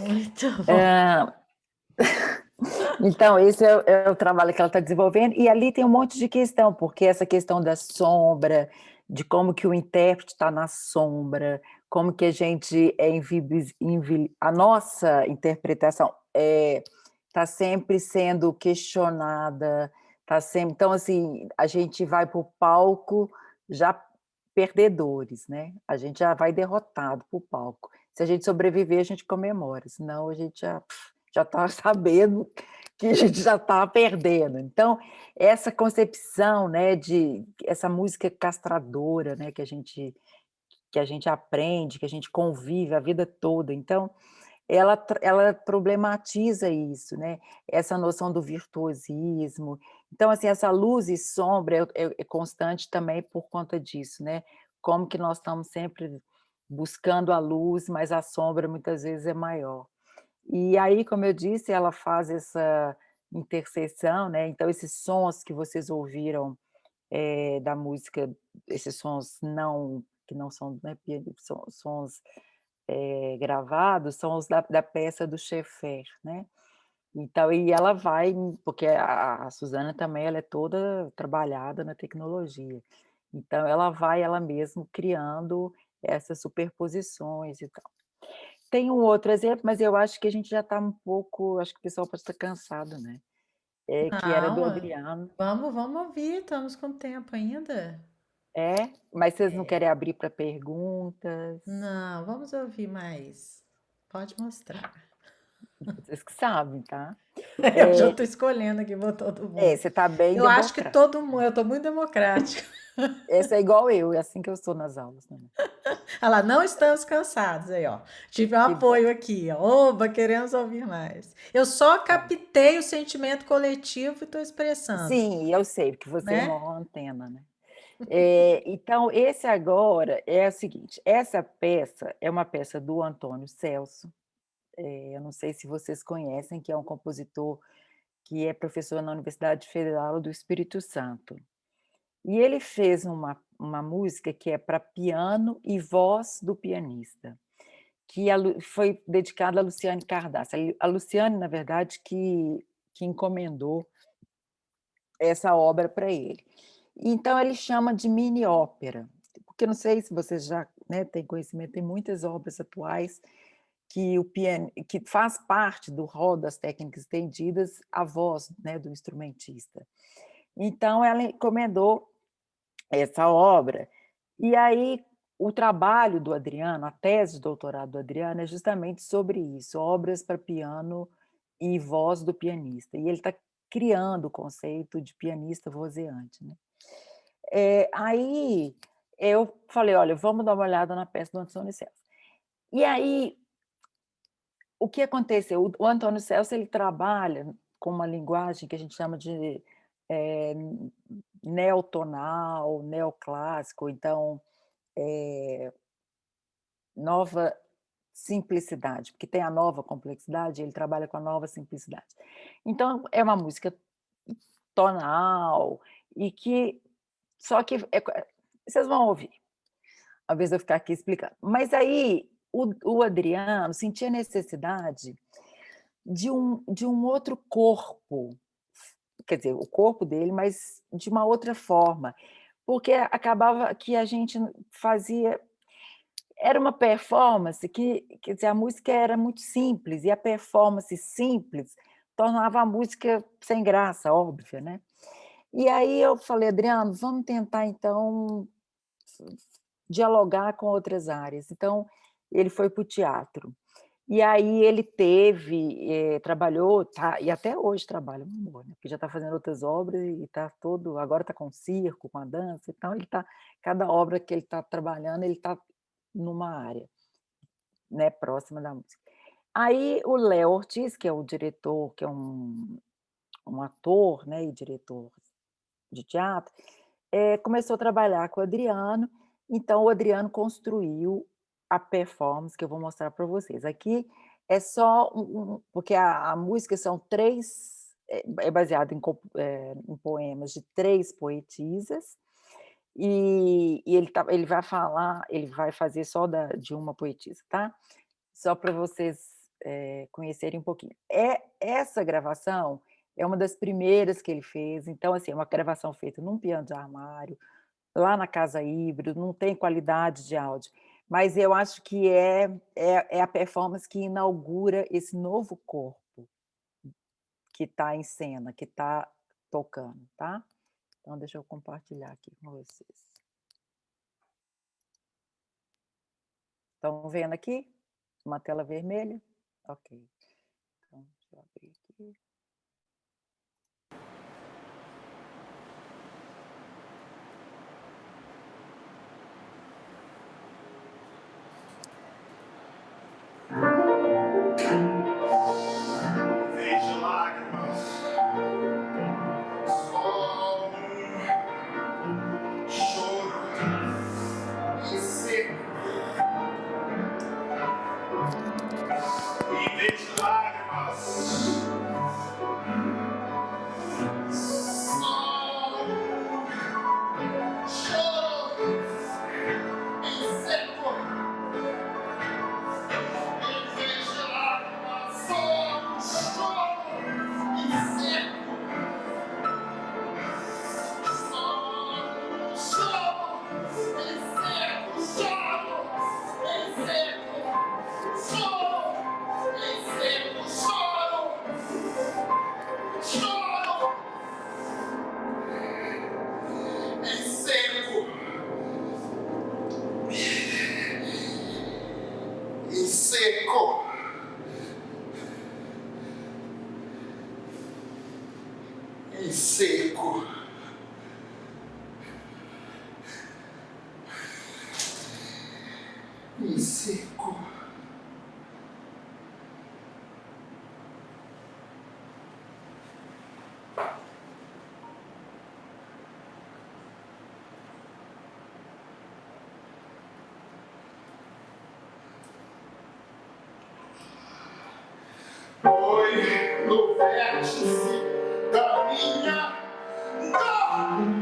Muito bom. Então, esse é o trabalho que ela está desenvolvendo, e ali tem um monte de questão, porque essa questão da sombra, de como que o intérprete está na sombra, como que a gente é a nossa interpretação está sempre sendo questionada, tá sempre, então assim, a gente vai para o palco já perdedores, né? A gente já vai derrotado para o palco. Se a gente sobreviver, a gente comemora, senão a gente já está sabendo que a gente já está perdendo. Então, essa concepção, né, de essa música castradora, né, que a gente aprende, que a gente convive a vida toda. Então, ela problematiza isso, né, essa noção do virtuosismo. Então, assim, essa luz e sombra é constante também por conta disso, né, como que nós estamos sempre buscando a luz, mas a sombra muitas vezes é maior. E aí, como eu disse, ela faz essa interseção, né, então esses sons que vocês ouviram, da música, esses sons que não são, né, sons, gravados, são os da peça do Schaeffer, né. Então e ela vai porque a Susana também ela é toda trabalhada na tecnologia, então ela vai ela mesmo criando essas superposições e tal. Tem um outro exemplo, mas eu acho que a gente já está um pouco, acho que o pessoal pode estar cansado, né, que era do Não, Adriano. vamos ouvir, estamos com tempo ainda. É? Mas vocês não É. querem abrir para perguntas? Não, vamos ouvir mais. Pode mostrar. Vocês que sabem, tá? Eu já estou escolhendo aqui para todo mundo. Você está bem Eu acho que democrático. todo mundo, eu estou muito democrática. Essa é igual eu, é assim que eu sou nas aulas também. Olha lá, não estamos cansados aí, ó. Tive um Que bom. apoio aqui, ó. Oba, queremos ouvir mais. Eu só Tá. captei o sentimento coletivo e estou expressando, Sim, eu sei, porque você é né? uma antena, né? Então, esse agora é o seguinte, essa peça é uma peça do Antônio Celso, eu não sei se vocês conhecem, que é um compositor que é professor na Universidade Federal do Espírito Santo. E ele fez uma música que é para piano e voz do pianista, que foi dedicada a Luciane Cardassa. A Luciane, na verdade, que encomendou essa obra para ele. Então ele chama de mini ópera, porque não sei se vocês já, né, têm conhecimento, tem muitas obras atuais que faz parte do rol das técnicas estendidas a voz, né, do instrumentista. Então ela encomendou essa obra, e aí o trabalho do Adriano, a tese de doutorado do Adriano é justamente sobre isso, obras para piano e voz do pianista, e ele está criando o conceito de pianista vozeante, né. Aí eu falei: "Olha, vamos dar uma olhada na peça do Antônio Celso". E aí, o que aconteceu? O Antônio Celso, ele trabalha com uma linguagem que a gente chama de, eh, neotonal, neoclássico, então, nova simplicidade, porque tem a nova complexidade, ele trabalha com a nova simplicidade. Então, é uma música tonal e que só que vocês vão ouvir, ao invés de eu ficar aqui explicando. Mas aí, o Adriano sentia necessidade de um outro corpo, quer dizer, o corpo dele, mas de uma outra forma, porque acabava que a gente fazia era uma performance que, quer dizer, a música era muito simples, e a performance simples tornava a música sem graça, óbvia, né. E aí eu falei: "Adriano, vamos tentar então dialogar com outras áreas". Então, ele foi para o teatro. E aí ele trabalhou, e até hoje trabalha, meu amor, né, porque já está fazendo outras obras e está todo agora está com circo, com a dança, então ele está cada obra que ele está trabalhando, ele está numa área, né, próxima da música. Aí o Léo Ortiz, que é o diretor, que é um ator, né, e diretor de teatro, começou a trabalhar com o Adriano, então o Adriano construiu a performance que eu vou mostrar para vocês. Aqui é só porque a música são 3, é baseado em poemas de 3 poetisas, e ele vai fazer só de uma poetisa, tá? Só para vocês, conhecerem um pouquinho. Essa gravação é uma das primeiras que ele fez, então, assim, é uma gravação feita num piano de armário, lá na casa híbrido, não tem qualidade de áudio, mas eu acho que é a performance que inaugura esse novo corpo que está em cena, que está tocando, tá? Então deixa eu compartilhar aqui com vocês. Estão vendo aqui? Uma tela vermelha? Ok. Então, deixa eu abrir aqui. Vejo lágrimas, só choro e seco. E vejo lágrimas, só choro e seco. E vejo lágrimas, só choro e seco. Seco. E seco. Foi no vértice da minha dor.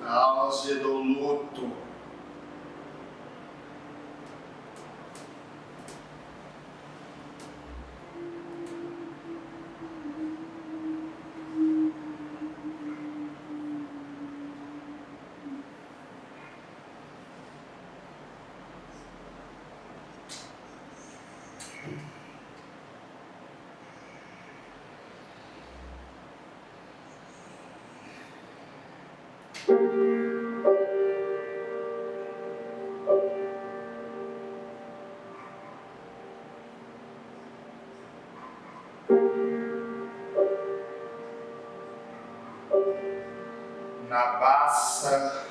Náusea do luto. abassa,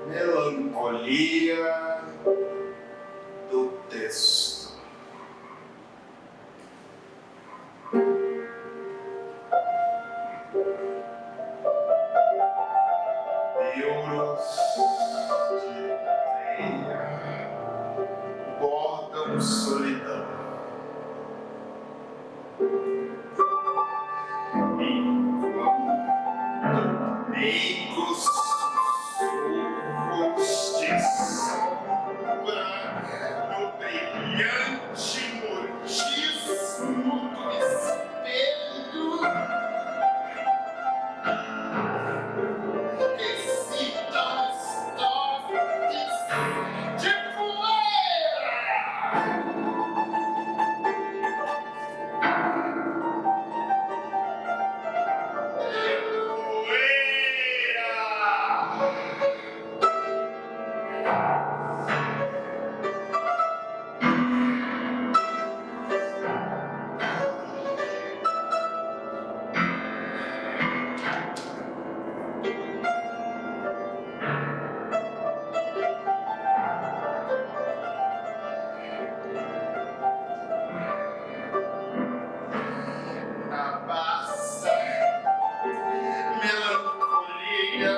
melancolia do texto. Euros de teia bordam solidão. Enquanto meigos sussurros de sombra no brilhante modismo do espelho recitam estrofes de poeira. Abassa, melancolia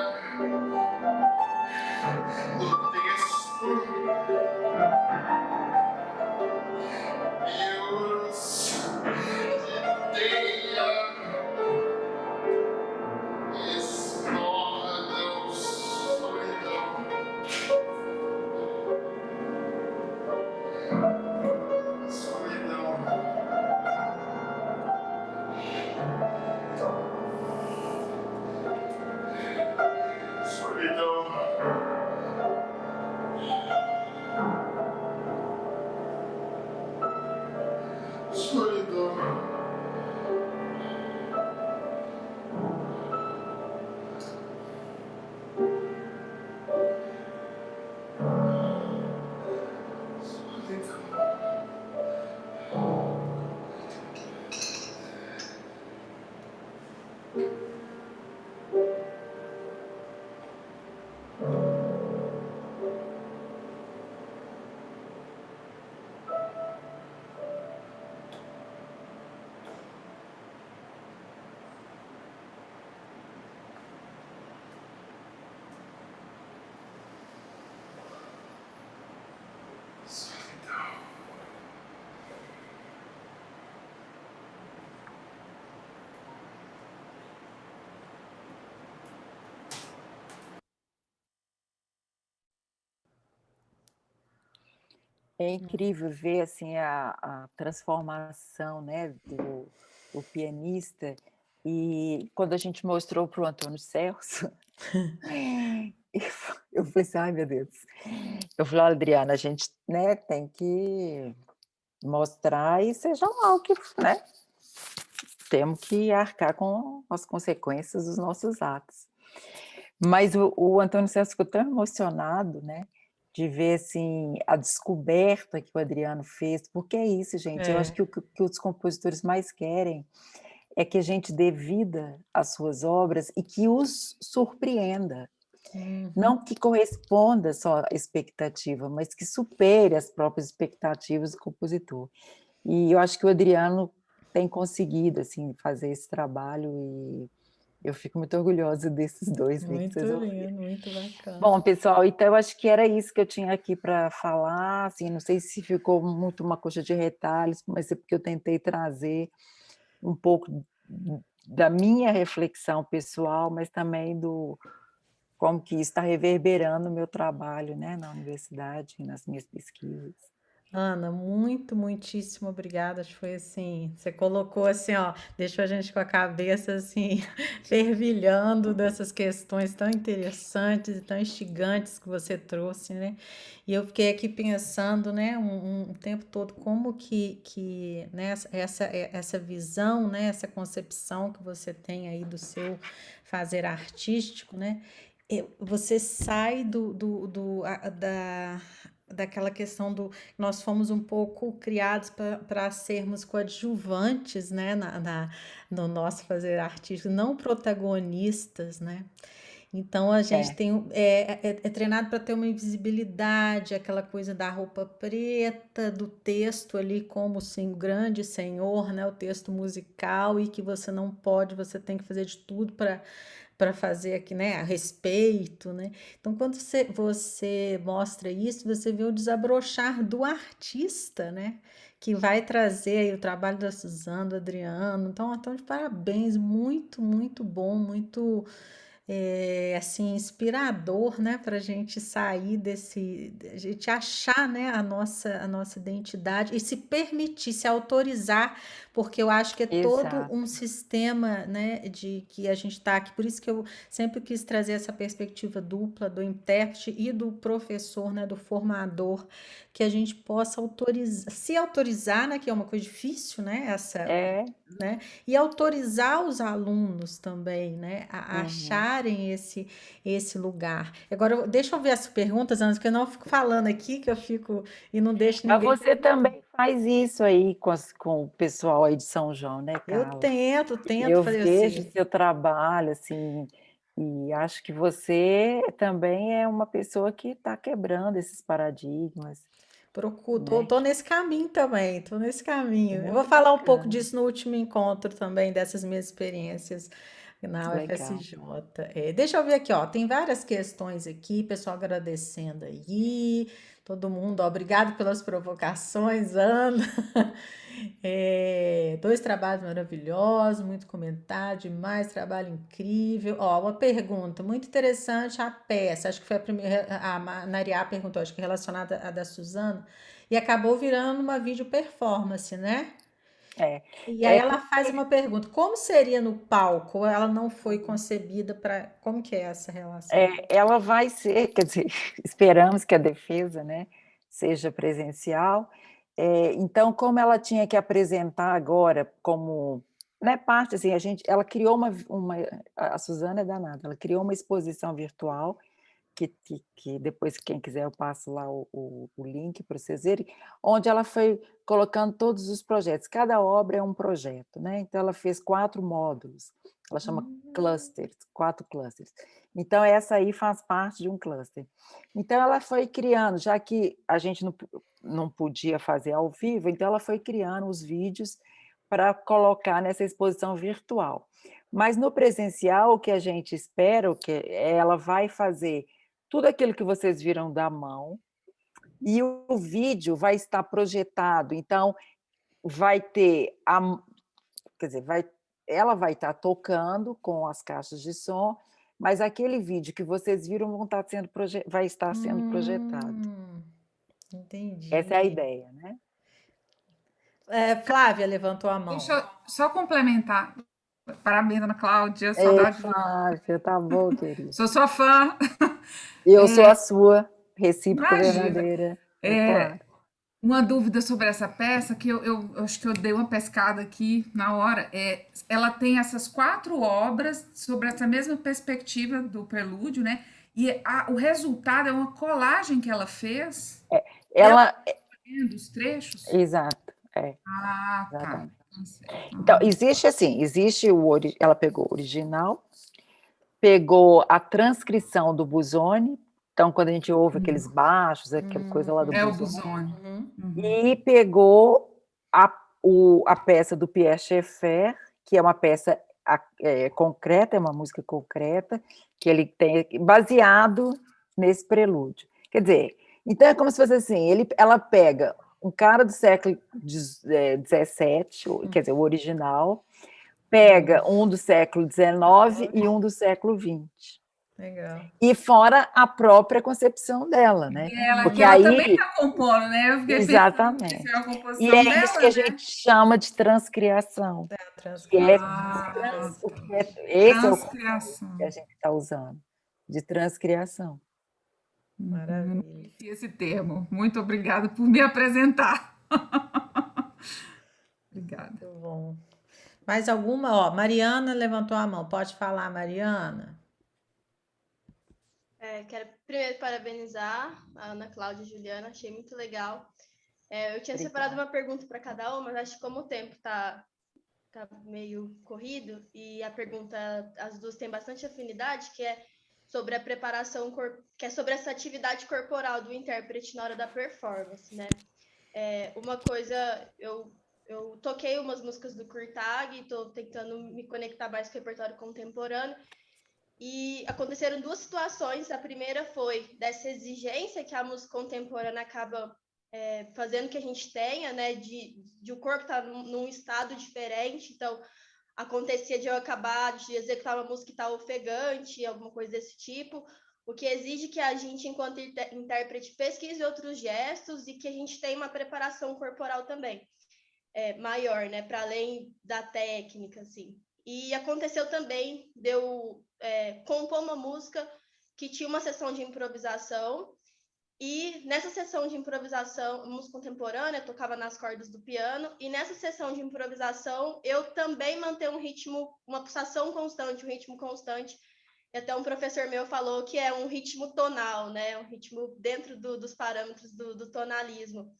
do texto. Euros de teia esmordam solidão. Solidão. Solidão. Solidão. É incrível ver, assim, a transformação, né, do pianista, e quando a gente mostrou para o Antônio Celso, eu falei assim: "Ai, meu Deus". Eu falei: "Olha, Adriana, a gente, né, tem que mostrar e seja lá o que, né, temos que arcar com as consequências dos nossos atos". Mas o Antônio Celso ficou tão emocionado, né, de ver, assim, a descoberta que o Adriano fez, porque é isso, gente, eu acho É. que os compositores mais querem é que a gente dê vida às suas obras e que os surpreenda. Uhum. Não que corresponda só à expectativa, mas que supere as próprias expectativas do compositor. E eu acho que o Adriano tem conseguido, assim, fazer esse trabalho e eu fico muito orgulhosa desses 2 aí que Muito vocês ouviram. lindo, muito bacana. Bom, pessoal, então eu acho que era isso que eu tinha aqui para falar, assim, não sei se ficou muito uma coxa de retalhos, mas é porque eu tentei trazer um pouco da minha reflexão pessoal, mas também do como que isso está reverberando o meu trabalho, né, na universidade, nas minhas pesquisas. Ana, muitíssimo obrigada. Acho que foi assim, você colocou assim, ó, deixou a gente com a cabeça assim, fervilhando dessas questões tão interessantes e tão instigantes que você trouxe, né? E eu fiquei aqui pensando, né, um tempo todo, como que né, essa visão, né, essa concepção que você tem aí do seu fazer artístico, né? Você sai daquela questão do nós fomos um pouco criados para sermos coadjuvantes, né, no nosso fazer artístico, não protagonistas, né? Então a gente É, é treinado para ter uma invisibilidade, aquela coisa da roupa preta, do texto ali como sim, o grande senhor, né? O texto musical, e que você não pode, você tem que fazer de tudo para fazer aqui, né, a respeito, né? Então, quando você mostra isso, você vê o desabrochar do artista, né? Que vai trazer aí o trabalho da Suzana, do Adriano. Então, de parabéns, muito, muito bom, muito assim, inspirador, né, para a gente sair a gente achar, né, a nossa identidade e se permitir, se autorizar, porque eu acho que é todo um exato. sistema, né, de que a gente está aqui. Por isso que eu sempre quis trazer essa perspectiva dupla do intérprete e do professor, né, do formador, que a gente possa se autorizar, né, que é uma coisa difícil, né, É, né? E autorizar os alunos também, né, a uhum. acharem esse lugar. Agora, deixa eu ver as perguntas, antes, porque eu não fico falando aqui, que eu fico e não deixo Mas ninguém. você também faz isso aí com o pessoal aí de São João, né, Eu Carla? tento Eu fazer vejo assim. seu trabalho, assim, e acho que você também é uma pessoa que está quebrando esses paradigmas, Procuro, né? tô nesse caminho também, tô nesse caminho. Eu vou Muito falar um pouco bacana, disso no último encontro também, dessas minhas experiências na legal. UFSJ. Deixa eu ver aqui, ó, tem várias questões aqui, pessoal agradecendo aí, todo mundo, ó, obrigado pelas provocações, Ana. Dois trabalhos maravilhosos, muito comentário, demais, trabalho incrível. Ó, uma pergunta muito interessante, a peça, acho que foi a primeira, a Nariá perguntou, acho que relacionada à da Suzana, e acabou virando uma vídeo performance, né? É, E aí é ela faz uma pergunta, como seria no palco? Ela não foi concebida para... Como que é essa relação? ela vai ser, quer dizer, esperamos que a defesa, né, seja presencial. Então, como ela tinha que apresentar agora como, né, parte, assim, ela criou a Suzana é danada, ela criou uma exposição virtual, que depois, quem quiser, eu passo lá o link para vocês verem, onde ela foi colocando todos os projetos. Cada obra é um projeto, né? Então, ela fez 4 módulos, ela chama clusters, 4 clusters. Então, essa aí faz parte de um cluster. Então, ela foi criando, já que a gente não podia fazer ao vivo, então ela foi criando os vídeos para colocar nessa exposição virtual. Mas no presencial, o que a gente espera, o que ela vai fazer tudo aquilo que vocês viram da mão, e o vídeo vai estar projetado, então vai ter quer dizer, ela vai estar tocando com as caixas de som, mas aquele vídeo que vocês viram vai estar sendo projetado. Essa é a Entendi. ideia, né? Flávia levantou a Deixa mão. eu só complementar. Parabéns, Ana Cláudia, Ei, saudade de você. Flávia, tá bom, querida. Sou sua fã. Eu sou a sua, recíproca Imagina. verdadeira, é claro. Uma dúvida sobre essa peça, que eu acho que eu dei uma pescada aqui na hora, ela tem essas 4 obras sobre essa mesma perspectiva do prelúdio, né? E o resultado é uma colagem que ela fez, e ela Ela, vendo os trechos. exato, Ah, tá. exatamente. Tá certo. Então, existe ela pegou o original, pegou a transcrição do Busoni, então quando a gente ouve aqueles baixos, aquela coisa lá do É o Busoni, Busoni. e pegou a peça do Pierre Schaeffer, que é uma peça concreta, é uma música concreta, que ele tem baseado nesse prelúdio. Quer dizer, então é como se fosse assim, ela pega um cara do século XVII, quer dizer, o original, pega um do século XIX e um do século XX. Legal. E fora a própria concepção dela, né? Que Porque ela também aí, está compondo, né? Eu fiquei pensando que isso é exatamente. a E composição é isso que dela, a né? gente chama de transcriação. É a Que é, transcrição. Ah, esse é o conceito que a transcriação. gente está usando, de transcriação. Maravilha. Conheci esse termo. Muito obrigada por me apresentar. Obrigada. Muito bom. Mais alguma? Ó, Mariana levantou a mão. Pode falar, Mariana. Quero primeiro parabenizar a Ana Cláudia e a Juliana, achei muito legal. Eu tinha separado uma pergunta para cada uma, mas acho que como o tempo tá meio corrido e as duas têm bastante afinidade, que é sobre a preparação, que é sobre essa atividade corporal do intérprete na hora da performance, né? Uma coisa, eu toquei umas músicas do Kurtag e estou tentando me conectar mais com o repertório contemporâneo, e aconteceram duas situações. A primeira foi dessa exigência que a música contemporânea acaba fazendo que a gente tenha, né, de o corpo estar num estado diferente. Então, acontecia de eu acabar de executar uma música que está ofegante, alguma coisa desse tipo, o que exige que a gente, enquanto intérprete, pesquise outros gestos e que a gente tenha uma preparação corporal também maior, né, para além da técnica, assim. E aconteceu também de eu compor uma música que tinha uma sessão de improvisação, e nessa sessão de improvisação, música contemporânea, eu tocava nas cordas do piano, e nessa sessão de improvisação eu também manter um ritmo, uma pulsação constante, um ritmo constante. E até um professor meu falou que é um ritmo tonal, né? Um ritmo dentro dos parâmetros do tonalismo.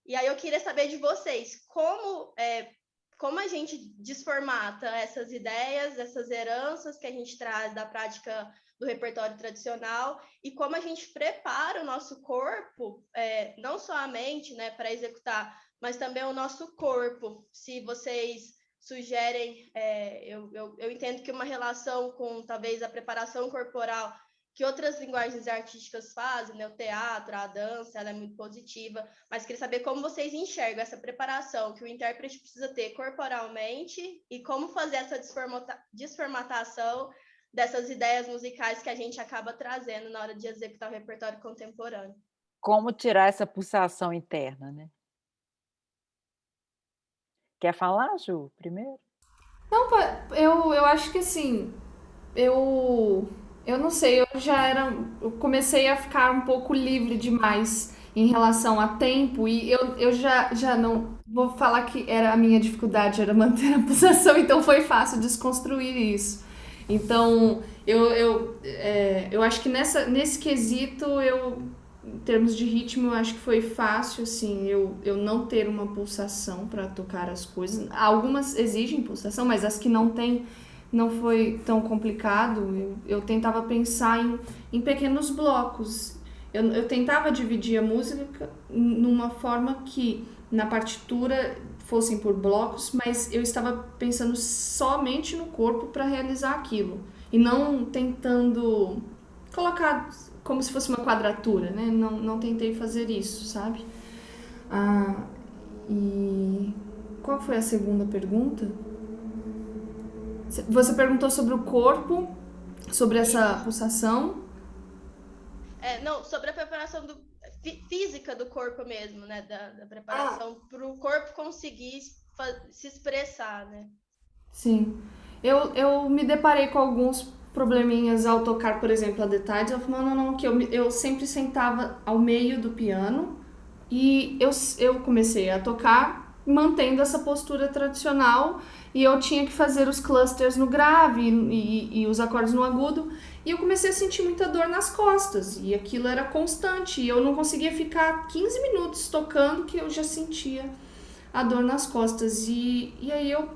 E aí eu queria saber de vocês, como a gente desformata essas ideias, essas heranças que a gente traz da prática do repertório tradicional, e como a gente prepara o nosso corpo, não só a mente, né, para executar, mas também o nosso corpo. Se vocês sugerem, eu entendo que uma relação com talvez a preparação corporal que outras linguagens artísticas fazem, né, o teatro, a dança, ela é muito positiva, mas queria saber como vocês enxergam essa preparação que o intérprete precisa ter corporalmente e como fazer essa desformatação dessas ideias musicais que a gente acaba trazendo na hora de executar o repertório contemporâneo. Como tirar essa pulsação interna, né? Quer falar, Ju, primeiro? Não, eu acho que assim, eu não sei, eu comecei a ficar um pouco livre demais em relação a tempo, e eu já não vou falar que era a minha dificuldade, era manter a pulsação, então foi fácil desconstruir isso. Então, eu acho que nesse quesito, em termos de ritmo, eu acho que foi fácil, assim, eu não ter uma pulsação para tocar as coisas. Algumas exigem pulsação, mas as que não tem, não foi tão complicado. Eu tentava pensar em pequenos blocos. Eu tentava dividir a música numa forma que na partitura fossem por blocos, mas eu estava pensando somente no corpo para realizar aquilo. E não tentando colocar como se fosse uma quadratura, né? Não tentei fazer isso, sabe? E qual foi a segunda pergunta? Você perguntou sobre o corpo, sobre essa pulsação? Não, sobre a preparação física do corpo mesmo, né? Da preparação para o corpo conseguir se expressar, né? Sim. Eu me deparei com alguns probleminhas ao tocar, por exemplo, a The Tides of Man, não, que eu sempre sentava ao meio do piano e eu comecei a tocar mantendo essa postura tradicional, e eu tinha que fazer os clusters no grave e os acordes no agudo, e eu comecei a sentir muita dor nas costas, e aquilo era constante, e eu não conseguia ficar 15 minutos tocando que eu já sentia a dor nas costas. E aí eu,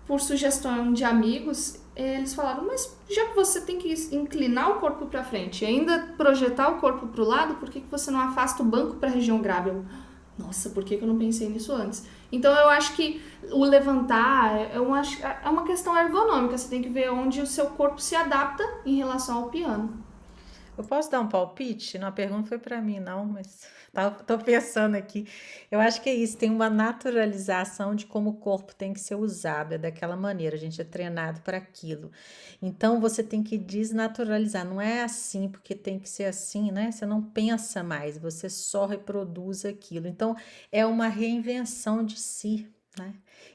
por sugestão de amigos, eles falaram, mas já que você tem que inclinar o corpo para frente e ainda projetar o corpo para o lado, por que você não afasta o banco para a região grave? Nossa, por que eu não pensei nisso antes? Então eu acho que o levantar é uma questão ergonômica, você tem que ver onde o seu corpo se adapta em relação ao piano. Eu posso dar um palpite? Não, a pergunta foi para mim, não, mas tô pensando aqui. Eu acho que é isso, tem uma naturalização de como o corpo tem que ser usado, é daquela maneira, a gente é treinado para aquilo. Então você tem que desnaturalizar, não é assim porque tem que ser assim, né? Você não pensa mais, você só reproduz aquilo. Então é uma reinvenção de si, né?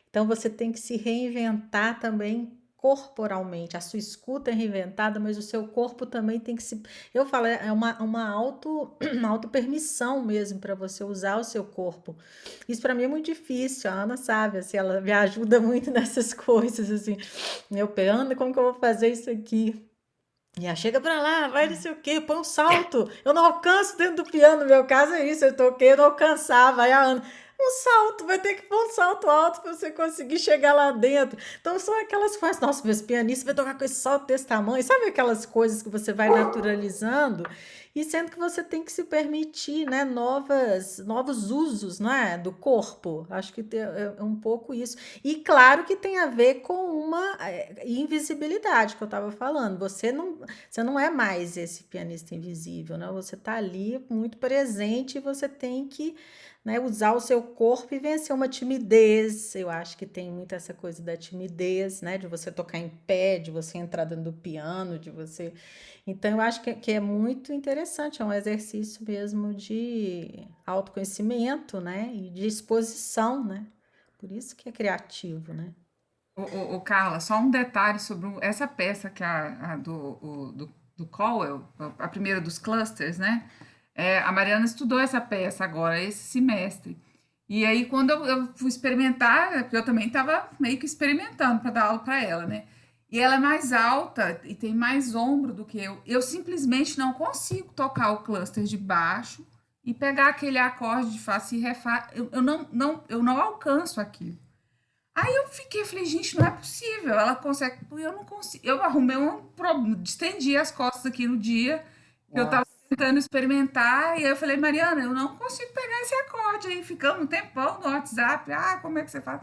Então você tem que se reinventar também corporalmente. A sua escuta é reinventada, mas o seu corpo também tem que se... Eu falo, é uma auto-permissão mesmo para você usar o seu corpo. Isso para mim é muito difícil. A Ana sabe, assim, ela me ajuda muito nessas coisas, assim. Eu penso, como que eu vou fazer isso aqui? E aí chega pra lá, vai não sei o quê, põe um salto. Eu não alcanço dentro do piano, no meu caso é isso, eu toquei, eu não alcançava. Aí a Ana, um salto, vai ter que pôr um salto alto para você conseguir chegar lá dentro. Então são aquelas coisas, nossa, meus pianistas vai tocar com esse salto desse tamanho. Sabe aquelas coisas que você vai naturalizando? E sendo que você tem que se permitir, né, novos usos, não é, do corpo. Acho que é um pouco isso. E claro que tem a ver com uma invisibilidade que eu estava falando. Você não é mais esse pianista invisível, né? Você está ali muito presente e você tem que, né, usar o seu corpo e vencer uma timidez. Eu acho que tem muito essa coisa da timidez, né? De você tocar em pé, de você entrar dentro do piano, de você. Então, eu acho que é muito interessante, é um exercício mesmo de autoconhecimento, né? E de exposição, né? Por isso que é criativo, né? Carla, só um detalhe sobre essa peça que do Cowell, a primeira dos clusters, né? A Mariana estudou essa peça agora, esse semestre. E aí, quando eu fui experimentar, porque eu também estava meio que experimentando para dar aula para ela, né? E ela é mais alta e tem mais ombro do que eu. Eu simplesmente não consigo tocar o cluster de baixo e pegar aquele acorde de Fá, Si, Ré, Fá. Eu não alcanço aquilo. Aí eu falei, gente, não é possível. Ela consegue, eu não consigo. Eu arrumei um problema, estendi as costas aqui no dia que eu tava Nossa. tentando experimentar, e aí eu falei, Mariana, eu não consigo pegar esse acorde. Aí ficamos um tempão no WhatsApp, como é que você faz?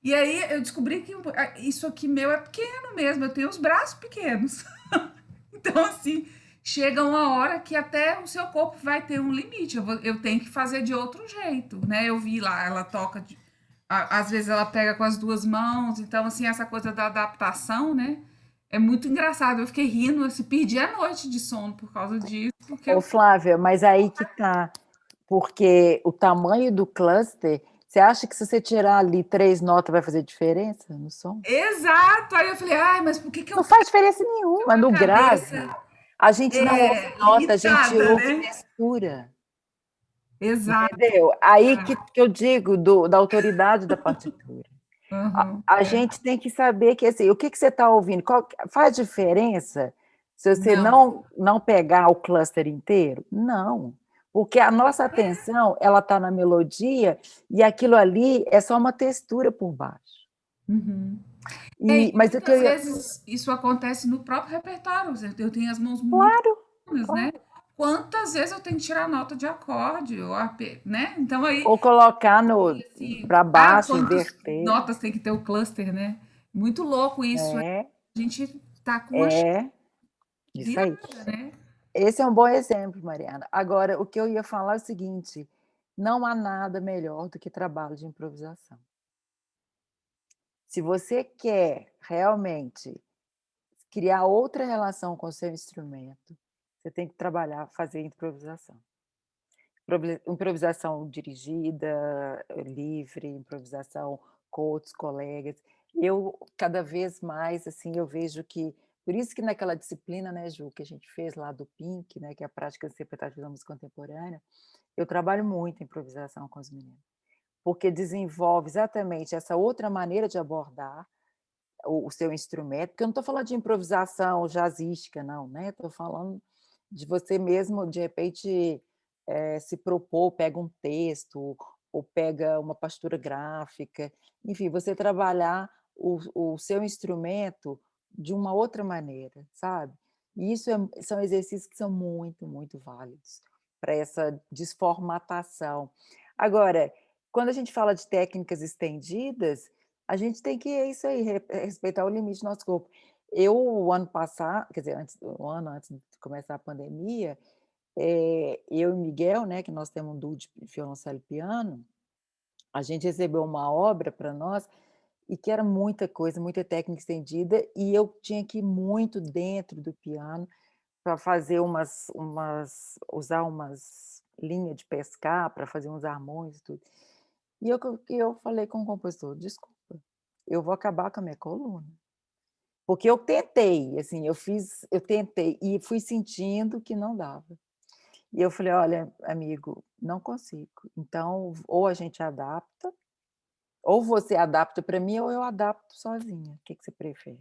E aí eu descobri que isso aqui meu é pequeno mesmo, eu tenho os braços pequenos. Então, assim, chega uma hora que até o seu corpo vai ter um limite. Eu tenho que fazer de outro jeito, né? Eu vi lá, ela toca às vezes ela pega com as duas mãos, então, assim, essa coisa da adaptação, né? É muito engraçado. Eu fiquei rindo, assim, perdi a noite de sono por causa disso. Ô, Flávia, mas aí que tá, porque o tamanho do cluster, você acha que se você tirar ali 3 notas vai fazer diferença no som? Exato! Aí eu falei, mas por que eu Não faz diferença nenhuma. com a No grave, cabeça a gente não ouve nota, a gente irritada, ouve né? textura. Exato. Entendeu? Aí que eu digo da autoridade da partitura. Uhum. A gente tem que saber que assim, o que você está ouvindo faz diferença se você não pegar o cluster inteiro? Não, porque a nossa atenção ela está na melodia e aquilo ali é só uma textura por baixo. Uhum. Mas o que eu ia... vezes isso acontece no próprio repertório. Eu tenho as mãos muito Claro, pequenas, né? Quantas vezes eu tenho que tirar nota de acorde, né? Então aí, ou colocar assim, para baixo, quantas inverter. notas tem que ter o cluster, né? Muito louco isso. É, A gente tá com a isso aí. virada, né? Esse é um bom exemplo, Mariana. Agora, o que eu ia falar é o seguinte: não há nada melhor do que trabalho de improvisação. Se você quer realmente criar outra relação com o seu instrumento, você tem que trabalhar, fazer improvisação. Improvisação dirigida, livre, improvisação com outros colegas. Eu, cada vez mais, assim, eu vejo que por isso que naquela disciplina, né, Ju, que a gente fez lá do PINC, né, que é a prática interpretativa da música contemporânea, eu trabalho muito em improvisação com os meninos, porque desenvolve exatamente essa outra maneira de abordar o seu instrumento, porque eu não estou falando de improvisação jazzística, não, né? Estou falando de você mesmo, de repente, se propor, pega um texto, ou pega uma partitura gráfica, enfim, você trabalhar o seu instrumento de uma outra maneira, sabe? E isso são exercícios que são muito, muito válidos para essa desformatação. Agora, quando a gente fala de técnicas estendidas, a gente tem que, é isso aí, respeitar o limite do nosso corpo. Eu, o ano passado, quer dizer, um ano antes de começar a pandemia, eu e Miguel, né, que nós temos um duo de violoncelo e piano, a gente recebeu uma obra para nós e que era muita coisa, muita técnica estendida, e eu tinha que ir muito dentro do piano para fazer usar umas linhas de pescar, para fazer uns harmônios e tudo. E eu falei com o compositor, desculpa, eu vou acabar com a minha coluna. Porque eu tentei, assim, eu tentei e fui sentindo que não dava. E eu falei, olha, amigo, não consigo. Então, ou a gente adapta, ou você adapta para mim, ou eu adapto sozinha. O que você prefere?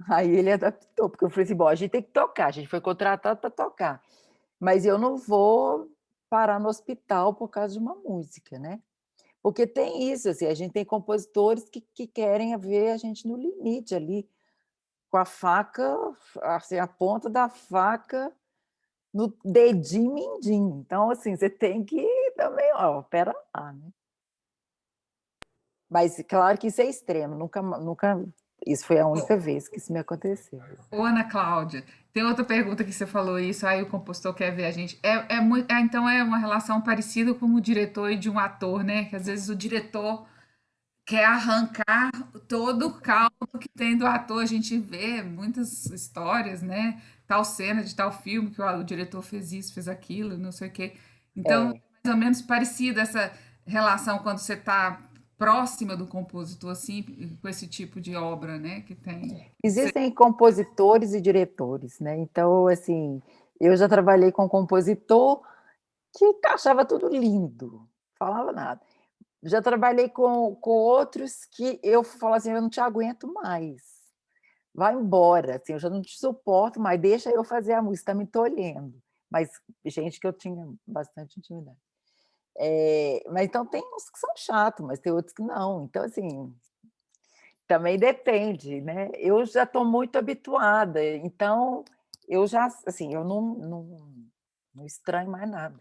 Aí ele adaptou, porque eu falei assim: bom, a gente tem que tocar, a gente foi contratado para tocar, mas eu não vou parar no hospital por causa de uma música, né? Porque tem isso, assim, a gente tem compositores que querem ver a gente no limite ali, com a faca, assim, a ponta da faca no dedinho mindinho. Então, assim, você tem que também, ó, espera lá, né? Mas claro que isso é extremo, nunca isso foi a única vez que isso me aconteceu. Ô, Ana Cláudia, tem outra pergunta que você falou isso, aí o compositor quer ver a gente. Então é uma relação parecida com o diretor e de um ator, né? Que às vezes o diretor quer arrancar todo o caldo que tem do ator. A gente vê muitas histórias, né? Tal cena de tal filme que o diretor fez isso, fez aquilo, não sei o quê. Então, É. mais ou menos parecida essa relação quando você está próxima do compositor, assim, com esse tipo de obra, né? Que tem. Existem compositores e diretores, né? Então, assim, eu já trabalhei com um compositor que achava tudo lindo, falava nada. Já trabalhei com outros que eu falo assim: eu não te aguento mais, vai embora, assim, eu já não te suporto mais, deixa eu fazer a música, está me tolhendo. Mas gente que eu tinha bastante intimidade. Mas então tem uns que são chatos, mas tem outros que não. Então, assim, também depende, né? Eu já estou muito habituada, então eu já, assim, eu não estranho mais nada.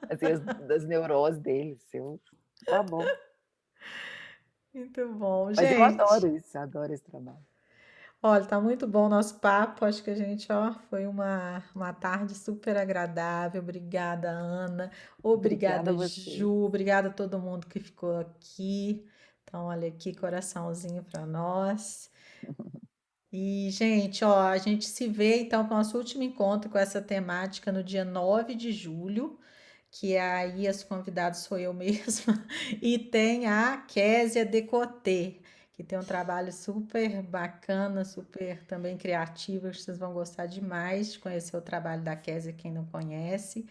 Assim, das neuroses deles, tá bom. Muito bom, Mas eu gente. adoro esse trabalho. Olha, tá muito bom o nosso papo. Acho que a gente, ó, foi uma tarde super agradável. Obrigada, Ana. Obrigada a Obrigada, vocês. Ju. Obrigada a todo mundo que ficou aqui. Então, olha aqui, coraçãozinho para nós. E, gente, ó, a gente se vê então para o nosso último encontro com essa temática no dia 9 de julho, que aí as convidadas sou eu mesma, e tem a Késia Decotê, que tem um trabalho super bacana, super também criativo, acho que vocês vão gostar demais de conhecer o trabalho da Késia, quem não conhece,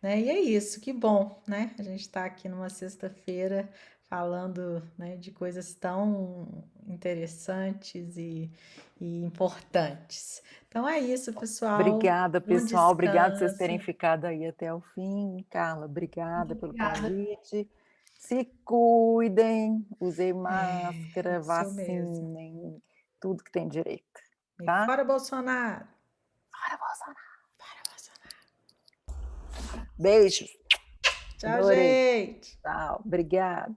né? E é isso, que bom, né? A gente está aqui numa sexta-feira falando, né, de coisas tão interessantes e importantes. Então é isso, pessoal. Obrigada, Bom pessoal. Obrigada por vocês terem descanso. ficado aí até o fim. Carla, obrigada pelo Obrigada. convite. Se cuidem, usem É, máscara, isso mesmo. vacinem, tudo que tem direito, E tá? fora Bolsonaro. Fora Bolsonaro. Fora Bolsonaro. Beijo. Tchau, Adorei. gente. Tchau. Obrigada.